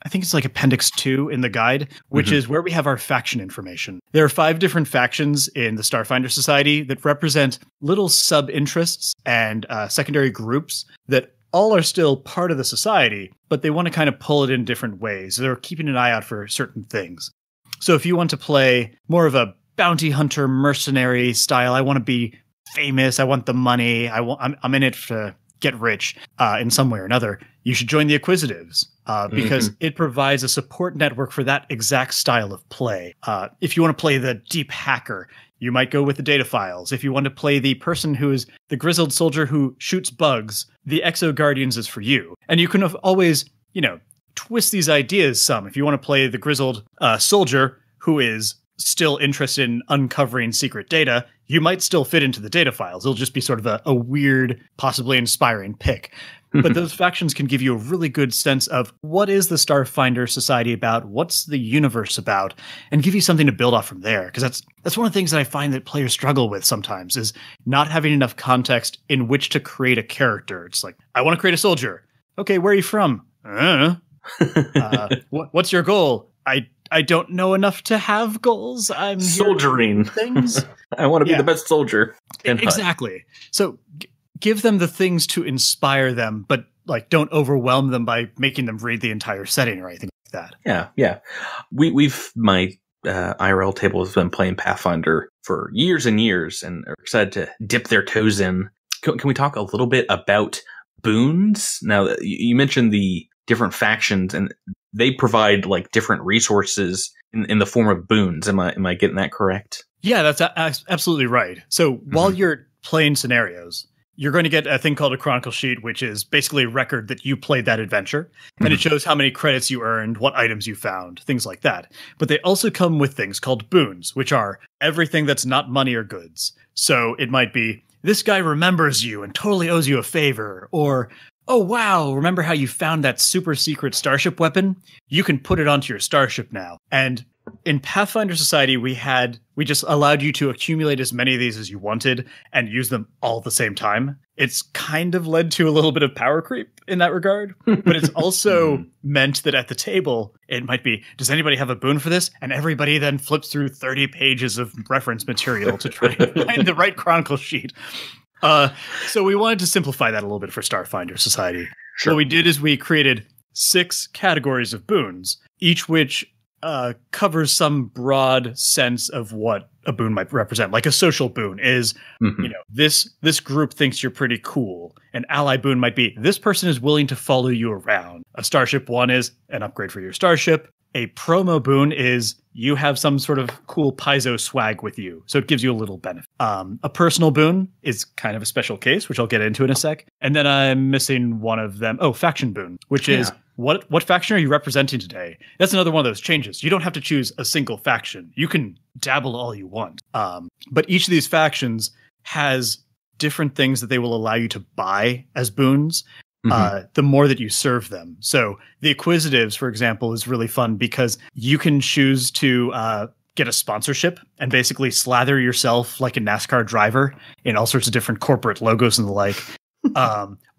I think it's like Appendix 2 in the guide, which is where we have our faction information. There are 5 different factions in the Starfinder Society that represent little sub-interests and secondary groups that all are still part of the society, but they want to kind of pull it in different ways. They're keeping an eye out for certain things. So if you want to play more of a bounty hunter mercenary style, I want to be famous, I want the money, I'm in it to get rich in some way or another, you should join the Acquisitives because it provides a support network for that exact style of play. If you want to play the deep hacker, you might go with the data files. If you want to play the person who is the grizzled soldier who shoots bugs, the Exo Guardians is for you. And you can always, twist these ideas some. If you want to play the grizzled soldier who is still interested in uncovering secret data, you might still fit into the data files. It'll just be sort of a weird, possibly inspiring pick. But those factions can give you a really good sense of what is the Starfinder Society about, what's the universe about, and give you something to build off from there. Because that's one of the things that I find that players struggle with sometimes, is not having enough context in which to create a character. It's like, I want to create a soldier. Okay, where are you from? What's your goal? I don't know enough to have goals. I'm soldiering things. I want to be the best soldier. Exactly. So give them the things to inspire them, but don't overwhelm them by making them read the entire setting or anything like that. Yeah. My IRL table has been playing Pathfinder for years and years, and are excited to dip their toes in. Can we talk a little bit about boons? Now, you mentioned the different factions, and they provide different resources in the form of boons. Am I getting that correct? Yeah, that's absolutely right. So while you're playing scenarios, you're going to get a thing called a chronicle sheet, which is basically a record that you played that adventure. And it shows how many credits you earned, what items you found, things like that. But they also come with things called boons, which are everything that's not money or goods. So it might be, this guy remembers you and totally owes you a favor, or, oh, wow, remember how you found that super secret starship weapon? You can put it onto your starship now. And in Pathfinder Society, we just allowed you to accumulate as many of these as you wanted and use them all at the same time. It's kind of led to a little bit of power creep in that regard, but it's also meant that at the table, it might be, does anybody have a boon for this? And everybody then flips through 30 pages of reference material to try to find the right chronicle sheet. So we wanted to simplify that a little bit for Starfinder Society. Sure. What we did is we created 6 categories of boons, each which covers some broad sense of what a boon might represent. Like a social boon is, this group thinks you're pretty cool. An ally boon might be, this person is willing to follow you around. A starship one is an upgrade for your starship. A promo boon is you have some sort of cool Paizo swag with you, so it gives you a little benefit. A personal boon is kind of a special case, which I'll get into in a sec. And then I'm missing one of them. Oh, faction boon, which is what faction are you representing today? That's another one of those changes. You don't have to choose a single faction. You can dabble all you want. But each of these factions has different things that they will allow you to buy as boons. The more that you serve them. So the Acquisitives, for example, is really fun because you can choose to get a sponsorship and basically slather yourself like a NASCAR driver in all sorts of different corporate logos and the like,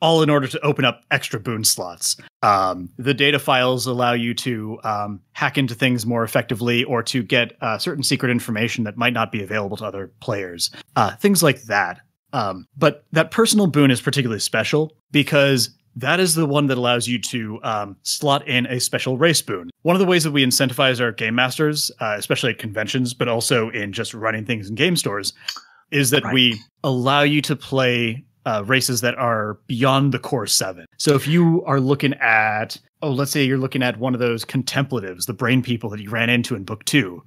all in order to open up extra boon slots. The data files allow you to hack into things more effectively or to get certain secret information that might not be available to other players. Things like that. But that personal boon is particularly special because that is the one that allows you to slot in a special race boon. One of the ways that we incentivize our game masters, especially at conventions, but also in just running things in game stores, is that we allow you to play races that are beyond the core 7. So if you are looking at, let's say you're looking at one of those contemplatives, the brain people that you ran into in book 2.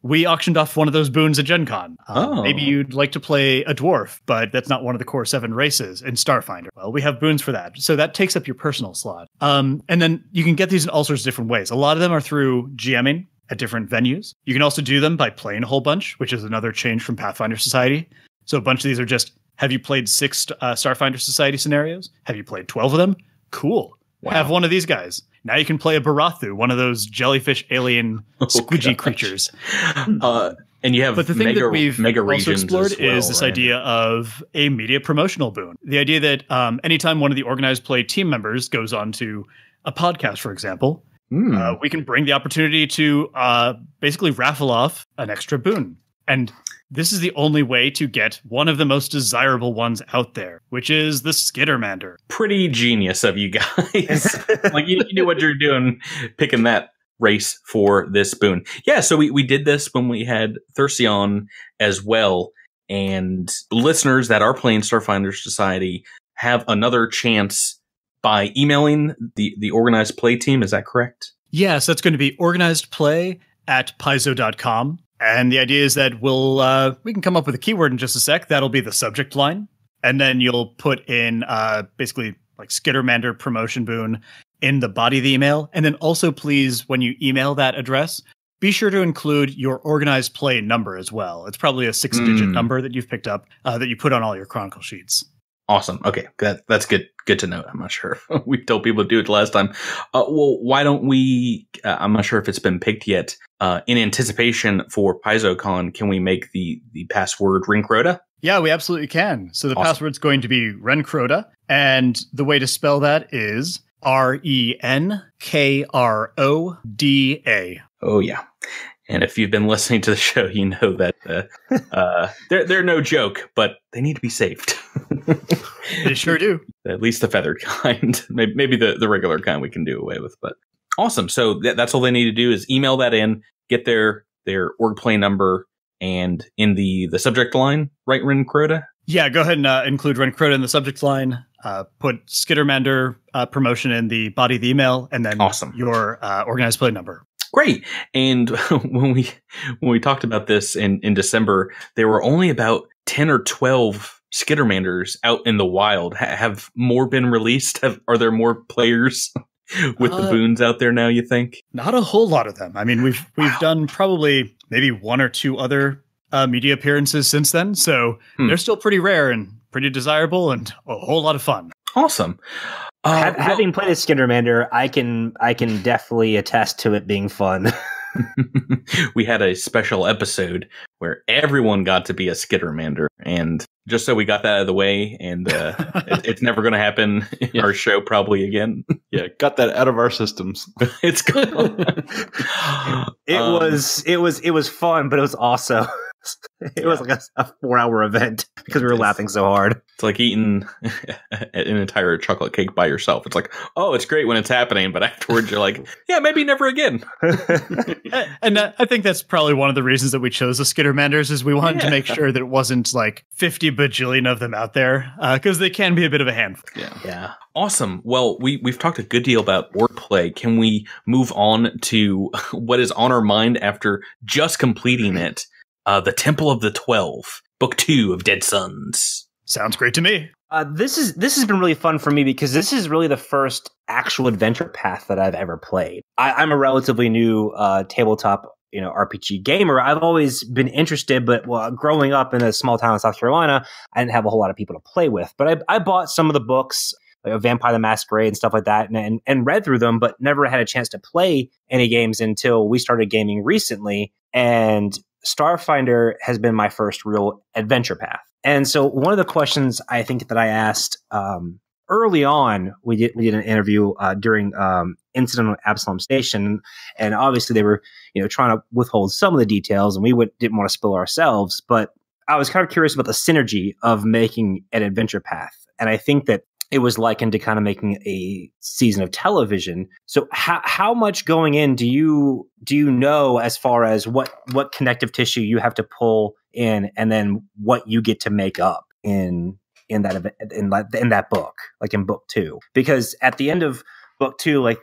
We auctioned off one of those boons at Gen Con. Maybe you'd like to play a dwarf, but that's not one of the core 7 races in Starfinder. Well, we have boons for that. So that takes up your personal slot. And then you can get these in all sorts of different ways. A lot of them are through GMing at different venues. You can also do them by playing a whole bunch, which is another change from Pathfinder Society. So a bunch of these are just, have you played 6 Starfinder Society scenarios? Have you played 12 of them? Cool. Wow. Have one of these guys. Now you can play a Barathu, one of those jellyfish alien squidgy creatures. And you have but the thing that we've also explored is this right? idea of a media promotional boon. The idea that anytime one of the organized play team members goes on to a podcast, for example, we can bring the opportunity to basically raffle off an extra boon. And this is the only way to get one of the most desirable ones out there, which is the Skittermander. Pretty genius of you guys. Like you knew what you're doing, picking that race for this boon. Yeah, so we did this when we had Thirsty on as well. And listeners that are playing Starfinder Society have another chance by emailing the organized play team. Is that correct? Yes, that's going to be organizedplay@paizo.com. And the idea is that we can come up with a keyword in just a sec. That'll be the subject line. And then you'll put in basically like Skittermander promotion boon in the body of the email. And then also, please, when you email that address, be sure to include your organized play number as well. It's probably a 6-digit number that you've picked up that you put on all your Chronicle sheets. Awesome. Okay, that's good. Good to know. I'm not sure if we told people to do it last time. Well, why don't we? I'm not sure if it's been picked yet. In anticipation for PaizoCon, can we make the password Rencrota? Yeah, we absolutely can. So the password's going to be Rencrota, and the way to spell that is RENKRODA. Oh yeah. And if you've been listening to the show, you know that they're no joke, but they need to be saved. They sure do. At least the feathered kind. Maybe the regular kind we can do away with. But awesome. So that's all they need to do is email that in, get their org play number, and in the subject line, write Rencrota. Yeah, go ahead and include Rencrota in the subject line. Put Skittermander promotion in the body of the email, and then your organized play number. Great. And when we talked about this in December, there were only about 10 or 12 Skittermanders out in the wild. Have more been released? Are there more players with the boons out there now, you think? Not a whole lot of them. I mean, we've done probably maybe 1 or 2 other media appearances since then. So they're still pretty rare and pretty desirable and a whole lot of fun. Awesome. Having played a Skittermander, I can definitely attest to it being fun. We had a special episode where everyone got to be a Skittermander, and just so we got that out of the way, and it's never going to happen in our show probably again. Yeah, got that out of our systems. It's gone. It was fun, but it was also it was like a 4-hour event because we were laughing so hard. It's like eating an entire chocolate cake by yourself. It's like, oh, it's great when it's happening, but afterwards you're like, yeah, maybe never again. And I think that's probably one of the reasons that we chose the Skittermanders is we wanted to make sure that it wasn't like 50 bajillion of them out there because they can be a bit of a handful. Yeah. Awesome. Well, we've talked a good deal about wordplay. Can we move on to what is on our mind after just completing it? The Temple of the 12, Book 2 of Dead Suns. Sounds great to me. This has been really fun for me because this is really the first actual adventure path that I've ever played. I'm a relatively new tabletop RPG gamer. I've always been interested, but growing up in a small town in South Carolina, I didn't have a whole lot of people to play with. But I bought some of the books, like Vampire the Masquerade and stuff like that, and read through them, but never had a chance to play any games until we started gaming recently. And Starfinder has been my first real adventure path. And so one of the questions I think that I asked early on, we did an interview during Incident on Absalom Station, and obviously they were trying to withhold some of the details, and we didn't want to spill ourselves. But I was kind of curious about the synergy of making an adventure path, and I think that it was likened to kind of making a season of television. So how much going in do you know as far as what connective tissue you have to pull in, and then what you get to make up in that book, like in book 2? Because at the end of book 2, like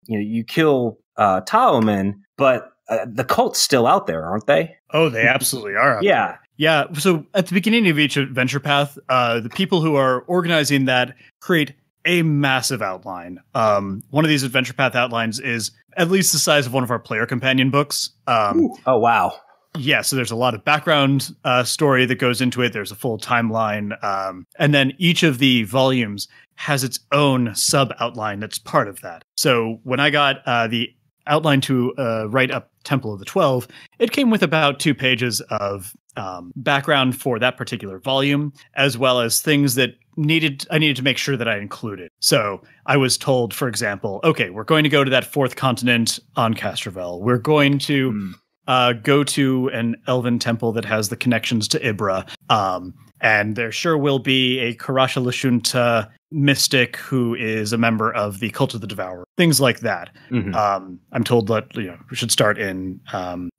you kill Taloman, but the cult's still out there, aren't they? Oh, they absolutely are. Yeah. Yeah. So at the beginning of each adventure path, the people who are organizing that create a massive outline. One of these adventure path outlines is at least the size of one of our player companion books. Oh, wow. Yeah, so there's a lot of background story that goes into it. There's a full timeline. And then each of the volumes has its own sub-outline that's part of that. So when I got the outline to write up Temple of the 12, it came with about 2 pages of background for that particular volume, as well as things that I needed to make sure that I included. So I was told, for example, okay, we're going to go to that 4th continent on Castrovel. We're going to go to an elven temple that has the connections to Ibra. And there sure will be a Karasha Lashunta mystic who is a member of the Cult of the Devourer. Things like that. Mm-hmm. I'm told that we should start in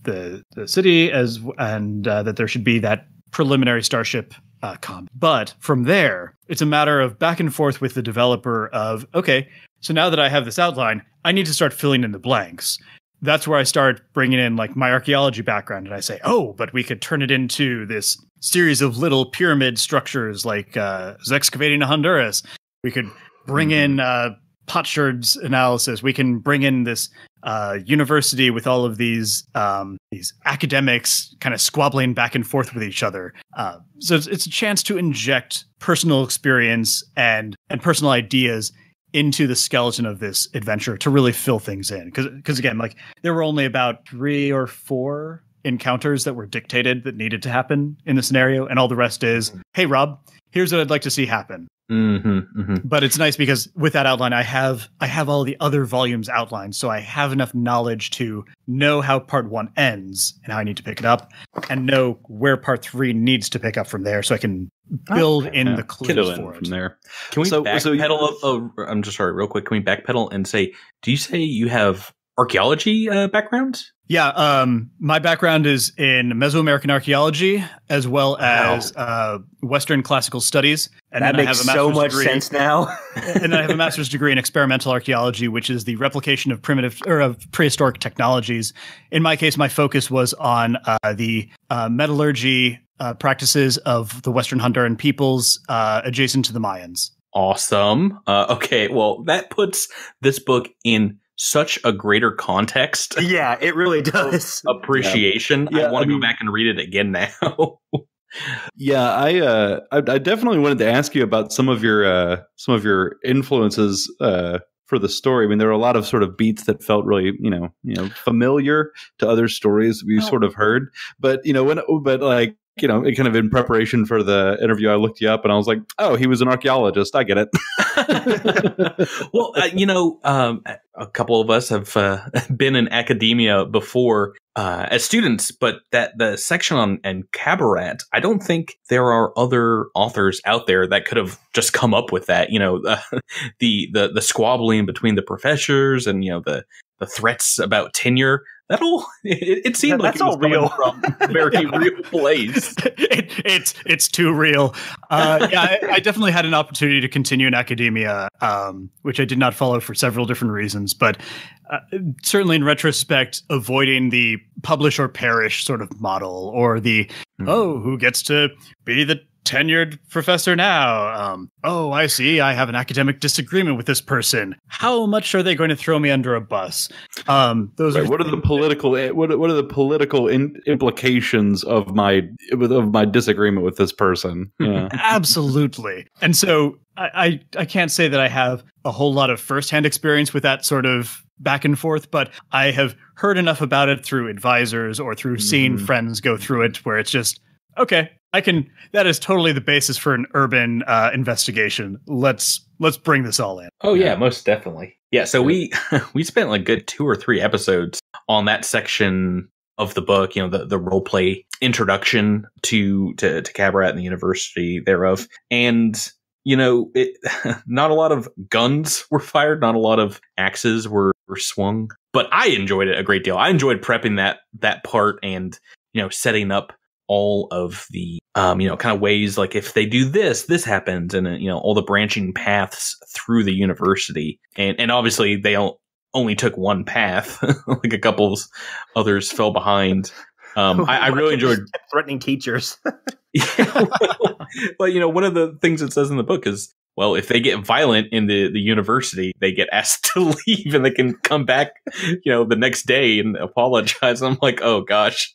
the city and that there should be that preliminary starship combat. But from there, it's a matter of back and forth with the developer of, okay, so now that I have this outline, I need to start filling in the blanks. That's where I start bringing in like my archaeology background, and I say, oh, but we could turn it into this series of little pyramid structures like excavating a Honduras. We could bring in Potsherd's analysis. We can bring in this university with all of these academics kind of squabbling back and forth with each other. So it's a chance to inject personal experience and personal ideas into the skeleton of this adventure to really fill things in. Because again, like there were only about 3 or 4 encounters that were dictated that needed to happen in the scenario, and all the rest is, hey, Rob, here's what I'd like to see happen. But it's nice because with that outline, I have all the other volumes outlined, so I have enough knowledge to know how part 1 ends and how I need to pick it up, and know where part 3 needs to pick up from there, so I can build in the clues for it. From there. Can we backpedal? I'm just sorry, real quick. Can we backpedal and say, do you say you have archaeology background? Yeah, my background is in Mesoamerican archaeology as well as Western classical studies. And that makes so much sense now. And then I have a master's degree in experimental archaeology, which is the replication of of prehistoric technologies. In my case, my focus was on the metallurgy practices of the Western Honduran peoples adjacent to the Mayans. Awesome. Okay, well, that puts this book in such a greater context. Yeah, it really does. Appreciation. Yeah, I want to go back and read it again now. Yeah, I definitely wanted to ask you about some of your influences for the story. I mean, there were a lot of sort of beats that felt really, familiar to other stories we sort of heard. But kind of in preparation for the interview, I looked you up and I was like, oh, he was an archaeologist. I get it. Well, a couple of us have been in academia before as students, but the section on Qabarat, I don't think there are other authors out there that could have just come up with that. The squabbling between the professors and the threats about tenure. It seemed like that's all real from a very real place. It's too real. I definitely had an opportunity to continue in academia, which I did not follow for several different reasons. But certainly in retrospect, avoiding the publish or perish sort of model, or the who gets to be the tenured professor now? Oh, I see. I have an academic disagreement with this person. How much are they going to throw me under a bus? Those right. What are the political implications of my disagreement with this person? Yeah. Absolutely. And so I can't say that I have a whole lot of firsthand experience with that sort of back and forth, but I have heard enough about it through advisors or through seeing friends go through it, where it's just, okay, that is totally the basis for an urban investigation. Let's bring this all in. Oh yeah, most definitely. Yeah, so we spent like good 2 or 3 episodes on that section of the book, the role play introduction to Qabarat and the university thereof. And not a lot of guns were fired, not a lot of axes were swung, but I enjoyed it a great deal. I enjoyed prepping that part and, setting up all of the, kind of ways, like if they do this happens, and, all the branching paths through the university. And obviously they only took one path, like a couple of others fell behind. I really enjoyed threatening teachers. But one of the things it says in the book is, well, if they get violent in the university, they get asked to leave, and they can come back, the next day and apologize. I'm like, oh gosh,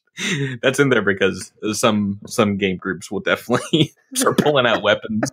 that's in there because some game groups will definitely start pulling out weapons.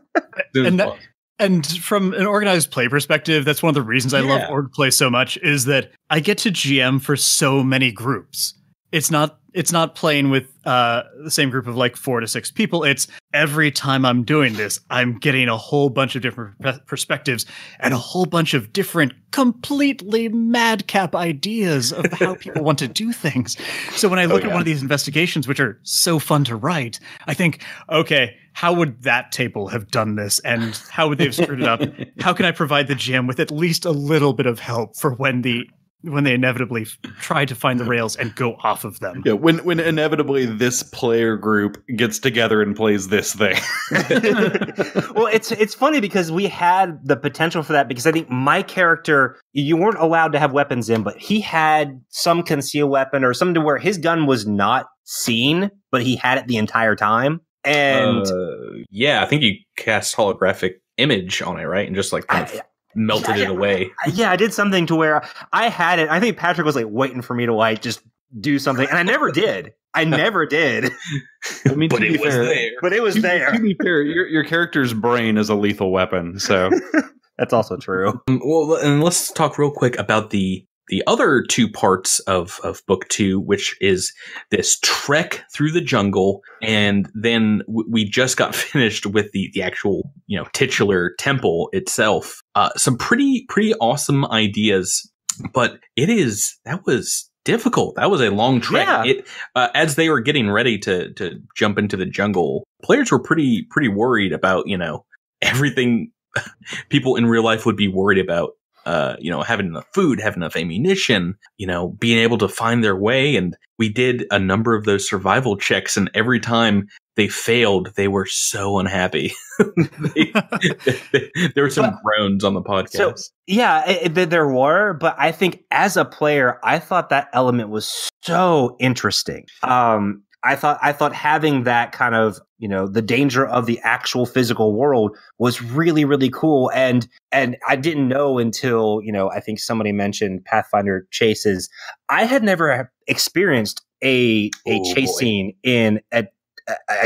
And from an organized play perspective, that's one of the reasons I love org play so much, is that I get to GM for so many groups. It's not playing with the same group of like 4 to 6 people. It's every time I'm doing this, I'm getting a whole bunch of different perspectives and a whole bunch of different, completely madcap ideas of how people want to do things. So when I look at one of these investigations, which are so fun to write, I think, okay, how would that table have done this? And how would they have screwed it up? How can I provide the GM with at least a little bit of help for when they inevitably try to find the rails and go off of them? Yeah, when inevitably this player group gets together and plays this thing. Well, it's funny because we had the potential for that, because I think my character, you weren't allowed to have weapons in, but he had some concealed weapon or something to where his gun was not seen, but he had it the entire time. And I think you cast holographic image on it, right? And just like kind of melted it away. Yeah, I did something to where I had it. I think Patrick was like waiting for me to like just do something, and I never did. I mean, but it was there. But it was there. To be fair, your character's brain is a lethal weapon, so that's also true. Well, and let's talk real quick about the other 2 parts of book 2, which is this trek through the jungle, and then we just got finished with the actual titular temple itself. Some pretty awesome ideas, but that was difficult. That was a long trek. Yeah. As they were getting ready to jump into the jungle, players were pretty worried about everything people in real life would be worried about. Having enough food, having enough ammunition, being able to find their way. And we did a number of those survival checks, and every time they failed, they were so unhappy. There were some groans on the podcast. So, there were, but I think as a player, I thought that element was so interesting. I thought having that kind of, the danger of the actual physical world was really, really cool. And I didn't know until, I think somebody mentioned Pathfinder chases. I had never experienced a chase scene in a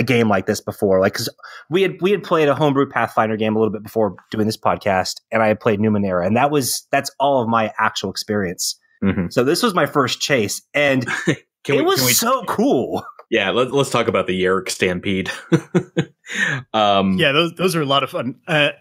game like this before. Like, cause we had played a homebrew Pathfinder game a little bit before doing this podcast, and I had played Numenera, and that's all of my actual experience. Mm-hmm. So this was my first chase, and it was so cool. Yeah, let's talk about the Yerrick Stampede. Those are a lot of fun.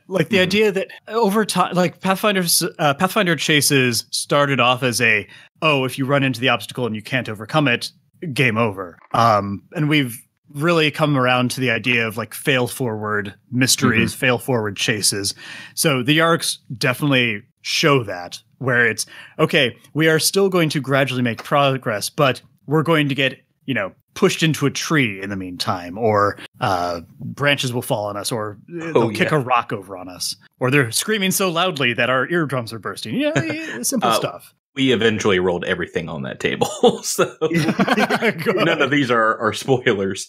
Like the idea that over time, like Pathfinder chases started off as if you run into the obstacle and you can't overcome it, game over. And we've really come around to the idea of like fail forward mysteries, fail forward chases. So the Yerricks definitely show that, where it's okay, we are still going to gradually make progress, but we're going to get pushed into a tree in the meantime, or branches will fall on us, or they'll kick a rock over on us, or they're screaming so loudly that our eardrums are bursting. Simple stuff. We eventually rolled everything on that table, so none of these are spoilers.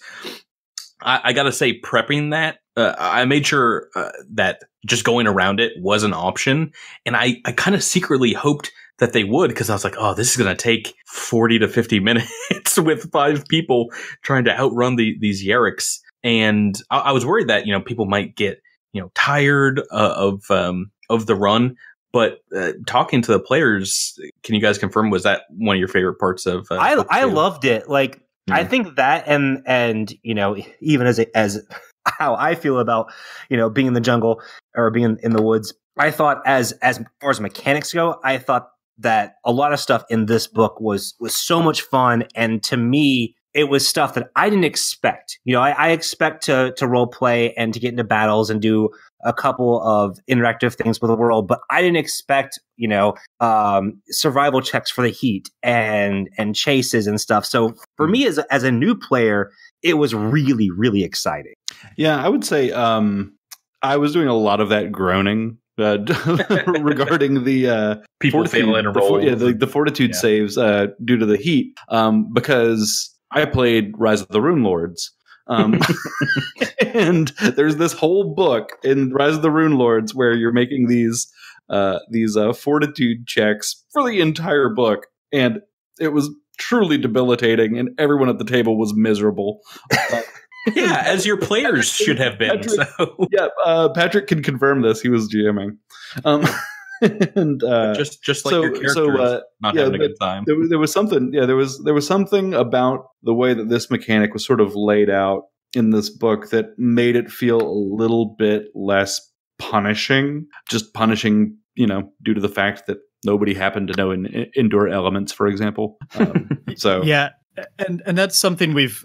I gotta say, prepping that, I made sure that just going around it was an option, and I kind of secretly hoped that they would, because I was like, oh, this is going to take 40 to 50 minutes with 5 people trying to outrun these Yerricks. And I was worried that, people might get, tired of the run. But talking to the players, can you guys confirm, was that one of your favorite parts of I loved it. Like, I think that and even as how I feel about, being in the jungle or being in the woods, I thought as far as mechanics go, I thought that a lot of stuff in this book was so much fun, and to me it was stuff that I didn't expect. I expect to role play and to get into battles and do a couple of interactive things with the world, but I didn't expect, survival checks for the heat and chases and stuff. So for me as a new player, it was really, really exciting. Yeah, I would say I was doing a lot of that groaning regarding the people failing to roll. The fortitude saves due to the heat, because I played Rise of the Rune Lords. And there's this whole book in Rise of the Rune Lords where you're making these fortitude checks for the entire book, and it was truly debilitating, and everyone at the table was miserable. Yeah, as your players should have been. Patrick can confirm this. He was GMing. And just like your characters not having a good time. There was something. Yeah, there was something about the way that this mechanic was sort of laid out in this book that made it feel a little bit less punishing. Just punishing, due to the fact that nobody happened to know indoor elements, for example. So yeah. And that's something we've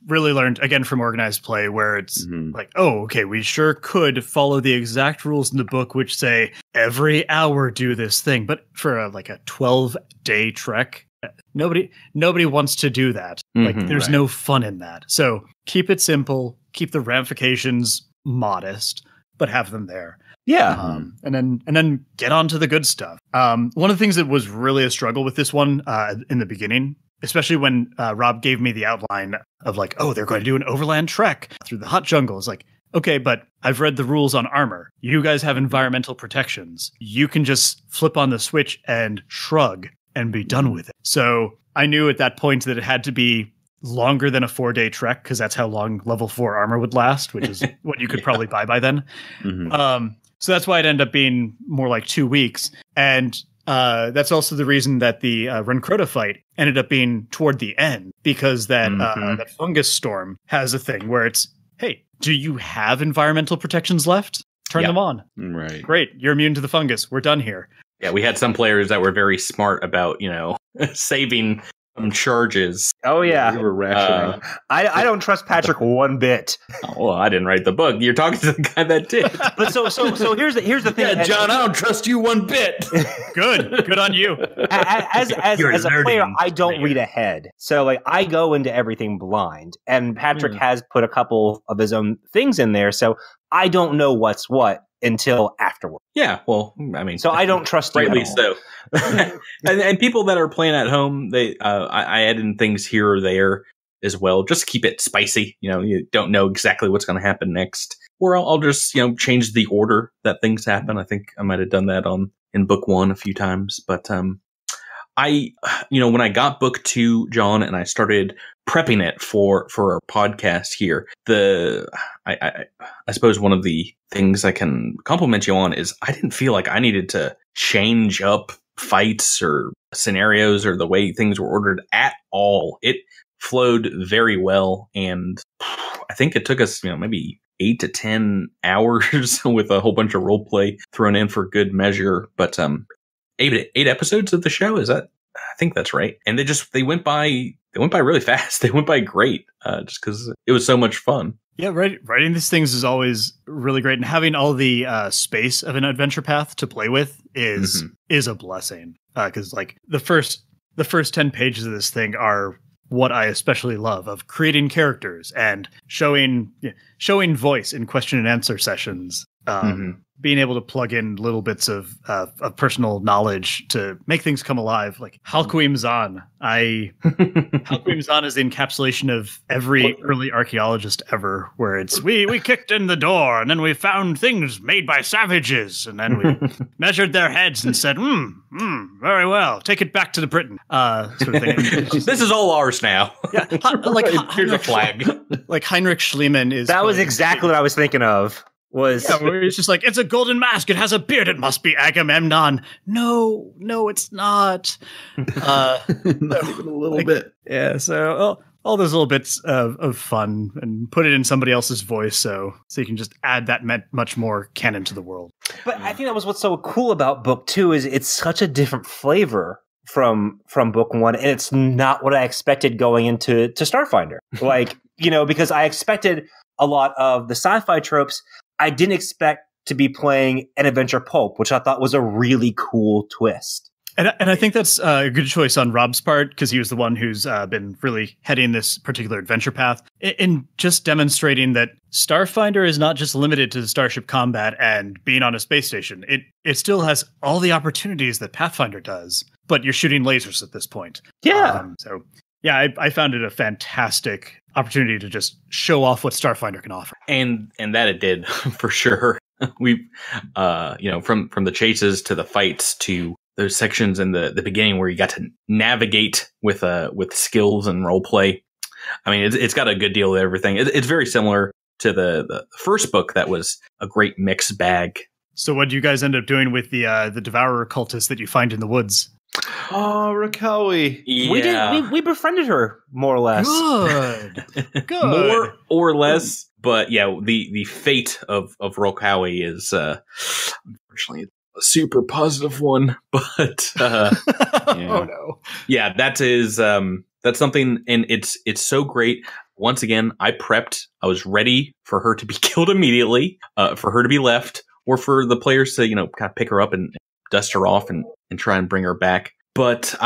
really learned, again, from organized play, where it's like, oh, okay, we sure could follow the exact rules in the book, which say every hour do this thing. But for a 12-day trek, nobody wants to do that. There's no fun in that. So keep it simple, keep the ramifications modest, but have them there. Yeah. And then get on to the good stuff. One of the things that was really a struggle with this one in the beginning, especially when Rob gave me the outline of they're going to do an overland trek through the hot jungle. It's like, okay, but I've read the rules on armor. You guys have environmental protections. You can just flip on the switch and shrug and be done with it. So I knew at that point that it had to be longer than a 4-day trek, because that's how long level 4 armor would last, which is what you could probably buy by then. So that's why it ended up being more like 2 weeks. And that's also the reason that the Rencrota fight ended up being toward the end, because that fungus storm has a thing where it's, hey, do you have environmental protections left? Turn them on. Right. Great. You're immune to the fungus. We're done here. Yeah, we had some players that were very smart about, saving some charges. Oh, yeah. We were rationing. I don't trust Patrick one bit. Oh, well, I didn't write the book. You're talking to the guy that did. But so here's the thing. Yeah, John, I don't trust you one bit. Good on you. As a player, I don't read ahead. So I go into everything blind. And Patrick has put a couple of his own things in there. So I don't know what's what until afterward. Yeah, well, I mean, so I don't trust you. Rightly so. and people that are playing at home, they I add in things here or there as well, just to keep it spicy. You don't know exactly what's going to happen next, or I'll just change the order that things happen. I think I might have done that in book 1 a few times, but I when I got book 2, John, and I started prepping it for our podcast here, I suppose one of the things I can compliment you on is I didn't feel like I needed to change up fights or scenarios or the way things were ordered at all. It flowed very well, and I think it took us maybe 8 to 10 hours with a whole bunch of role play thrown in for good measure. But 8 episodes of the show, is that? I think that's right. And they went by really fast. They went by great, just because it was so much fun. Yeah, writing these things is always really great, and having all the space of an adventure path to play with is a blessing. Because the first 10 pages of this thing are what I especially love, of creating characters and showing voice in question and answer sessions. Being able to plug in little bits of personal knowledge to make things come alive, like Halquim Zahn. Halquim Zahn is the encapsulation of every early archaeologist ever, where it's we kicked in the door and then we found things made by savages, and then we measured their heads and said, very well, take it back to the Britain, sort of thing. This is all ours now. Yeah, here's a flag. Like Heinrich Schliemann is. That was exactly what I was thinking of. It's just like, it's a golden mask, it has a beard, it must be Agamemnon. No, it's not. Not even a little bit. Yeah, so all those little bits of fun, and put it in somebody else's voice, so you can just add that much more canon to the world. But I think that was what's so cool about book 2 is it's such a different flavor from book 1, and it's not what I expected going into Starfinder. Because I expected a lot of the sci-fi tropes. I didn't expect to be playing an adventure pulp, which I thought was a really cool twist. And I think that's a good choice on Rob's part, because he was the one who's been really heading this particular adventure path, in just demonstrating that Starfinder is not just limited to the starship combat and being on a space station. It still has all the opportunities that Pathfinder does, but you're shooting lasers at this point. Yeah. I found it a fantastic opportunity to just show off what Starfinder can offer. And that it did, for sure. We, from the chases to the fights to those sections in the beginning where you got to navigate with skills and role play. I mean, it's got a good deal of everything. It's very similar to the first book that was a great mixed bag. So what do you guys end up doing with the Devourer cultist that you find in the woods? Oh, Ralkawi. Yeah. We befriended her, more or less. Good. Good. More or less. But yeah, the fate of Ralkawi is unfortunately a super positive one. But Oh no. Yeah, that's something, and it's so great. Once again, I prepped. I was ready for her to be killed immediately, for her to be left, or for the players to, kind of pick her up and dust her off and try and bring her back. But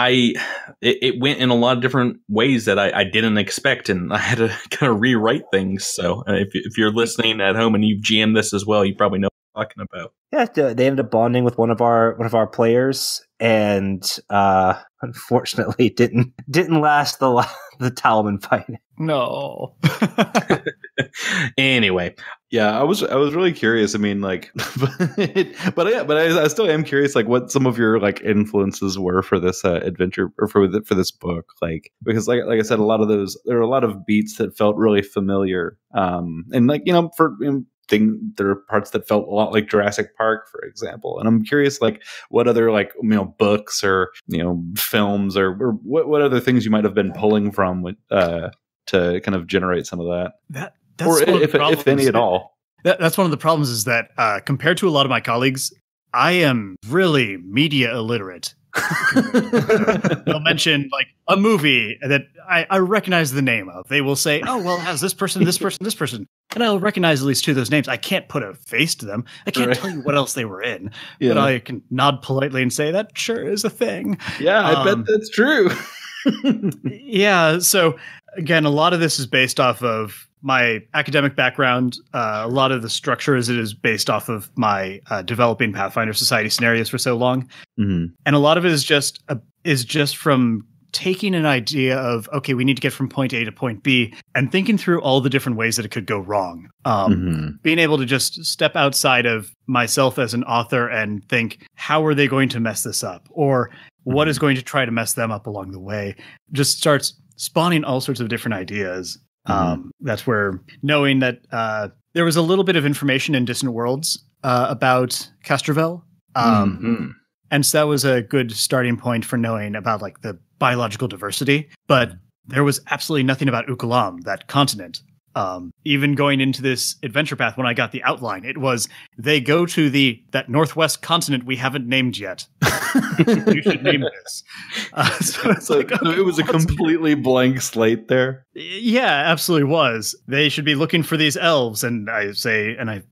it went in a lot of different ways that I didn't expect, and I had to kind of rewrite things. So if you're listening at home and you've GM'd this as well, you probably know what I'm talking about. Yeah, they ended up bonding with one of our players, and unfortunately didn't last the Talman fight. No. Anyway, yeah, I was really curious. I mean, like, but I still am curious, like, what some of your like influences were for this adventure or for this book, like, because like I said, there are a lot of beats that felt really familiar, and like there are parts that felt a lot like Jurassic Park, for example. And I'm curious, like, what other like books or films or what other things you might have been pulling from to kind of generate some of that. That's or if any at all. That's one of the problems, is that compared to a lot of my colleagues, I am really media illiterate. They'll mention like a movie that I recognize the name of. They will say, "Oh, well, it has this person, this person, this person," and I'll recognize at least two of those names. I can't put a face to them. I can't tell you what else they were in, but I can nod politely and say that sure is a thing. Yeah, I bet that's true. Yeah. So again, a lot of this is based off of my academic background. A lot of the structure as it is based off of my developing Pathfinder Society scenarios for so long. Mm-hmm. And a lot of it is just from taking an idea of, okay, we need to get from point A to point B, and thinking through all the different ways that it could go wrong. Being able to just step outside of myself as an author and think, how are they going to mess this up? Or what is going to try to mess them up along the way? Just starts spawning all sorts of different ideas. That's where knowing that there was a little bit of information in Distant Worlds about Castrovel. And so that was a good starting point for knowing about like the biological diversity. But there was absolutely nothing about Ukalam, that continent. Even going into this adventure path, when I got the outline, it was they go to that northwest continent we haven't named yet. You should name this. So it was a completely blank slate there. Yeah, absolutely was. They should be looking for these elves. And I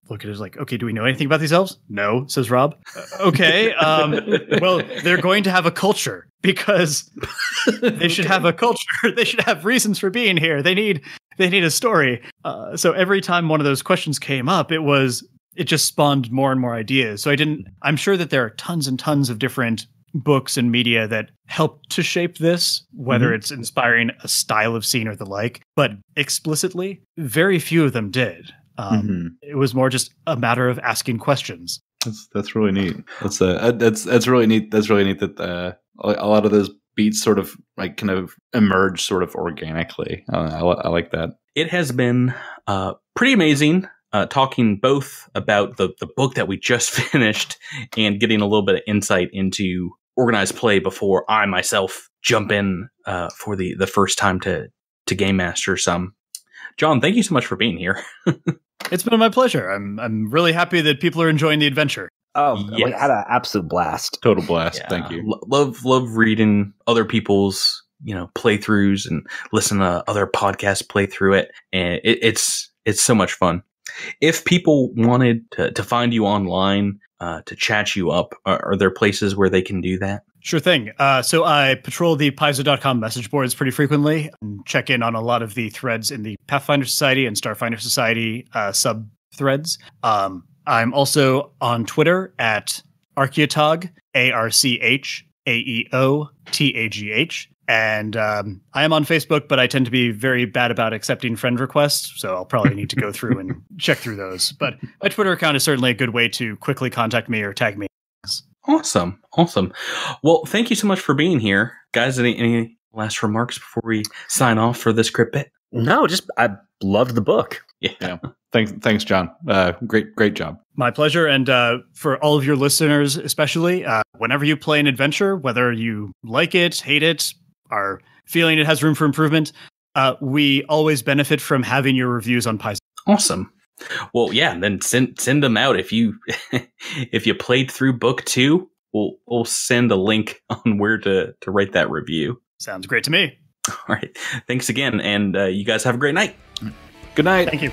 look at it as like, okay, do we know anything about these elves? No, says Rob. Okay. Well, they're going to have a culture, because they should have a culture. They should have reasons for being here. They need a story. So every time one of those questions came up, it just spawned more and more ideas. So I'm sure that there are tons and tons of different books and media that help to shape this, whether it's inspiring a style of scene or the like, but explicitly, very few of them did. It was more just a matter of asking questions. That's really neat. That's really neat. That's really neat that a lot of those beats sort of like kind of emerge sort of organically. I like that. It has been pretty amazing talking both about the book that we just finished and getting a little bit of insight into organized play before I myself jump in for the first time to Game Master some. John, thank you so much for being here. It's been my pleasure. I'm really happy that people are enjoying the adventure. Oh, yes. We had an absolute blast. Total blast. Yeah. Thank you. Love reading other people's playthroughs and listen to other podcasts play through it, and it's so much fun. If people wanted to find you online, to chat you up, are there places where they can do that? Sure thing. So I patrol the Paizo.com message boards pretty frequently and check in on a lot of the threads in the Pathfinder Society and Starfinder Society sub threads. I'm also on Twitter at Archeotog, ARCHAEOTAGH. And I am on Facebook, but I tend to be very bad about accepting friend requests, so I'll probably need to go through and check through those. But my Twitter account is certainly a good way to quickly contact me or tag me. Awesome. Well, thank you so much for being here. Guys, any last remarks before we sign off for this crypt bit? No, just I loved the book. Yeah. Thanks, John. Great job. My pleasure. And for all of your listeners, especially, whenever you play an adventure, whether you like it, hate it, are feeling it has room for improvement, we always benefit from having your reviews on Paizo. Awesome. Well, yeah, then send them out. If you if you played through book 2, we'll send a link on where to write that review. Sounds great to me. All right. Thanks again, and you guys have a great night. Good night. Thank you.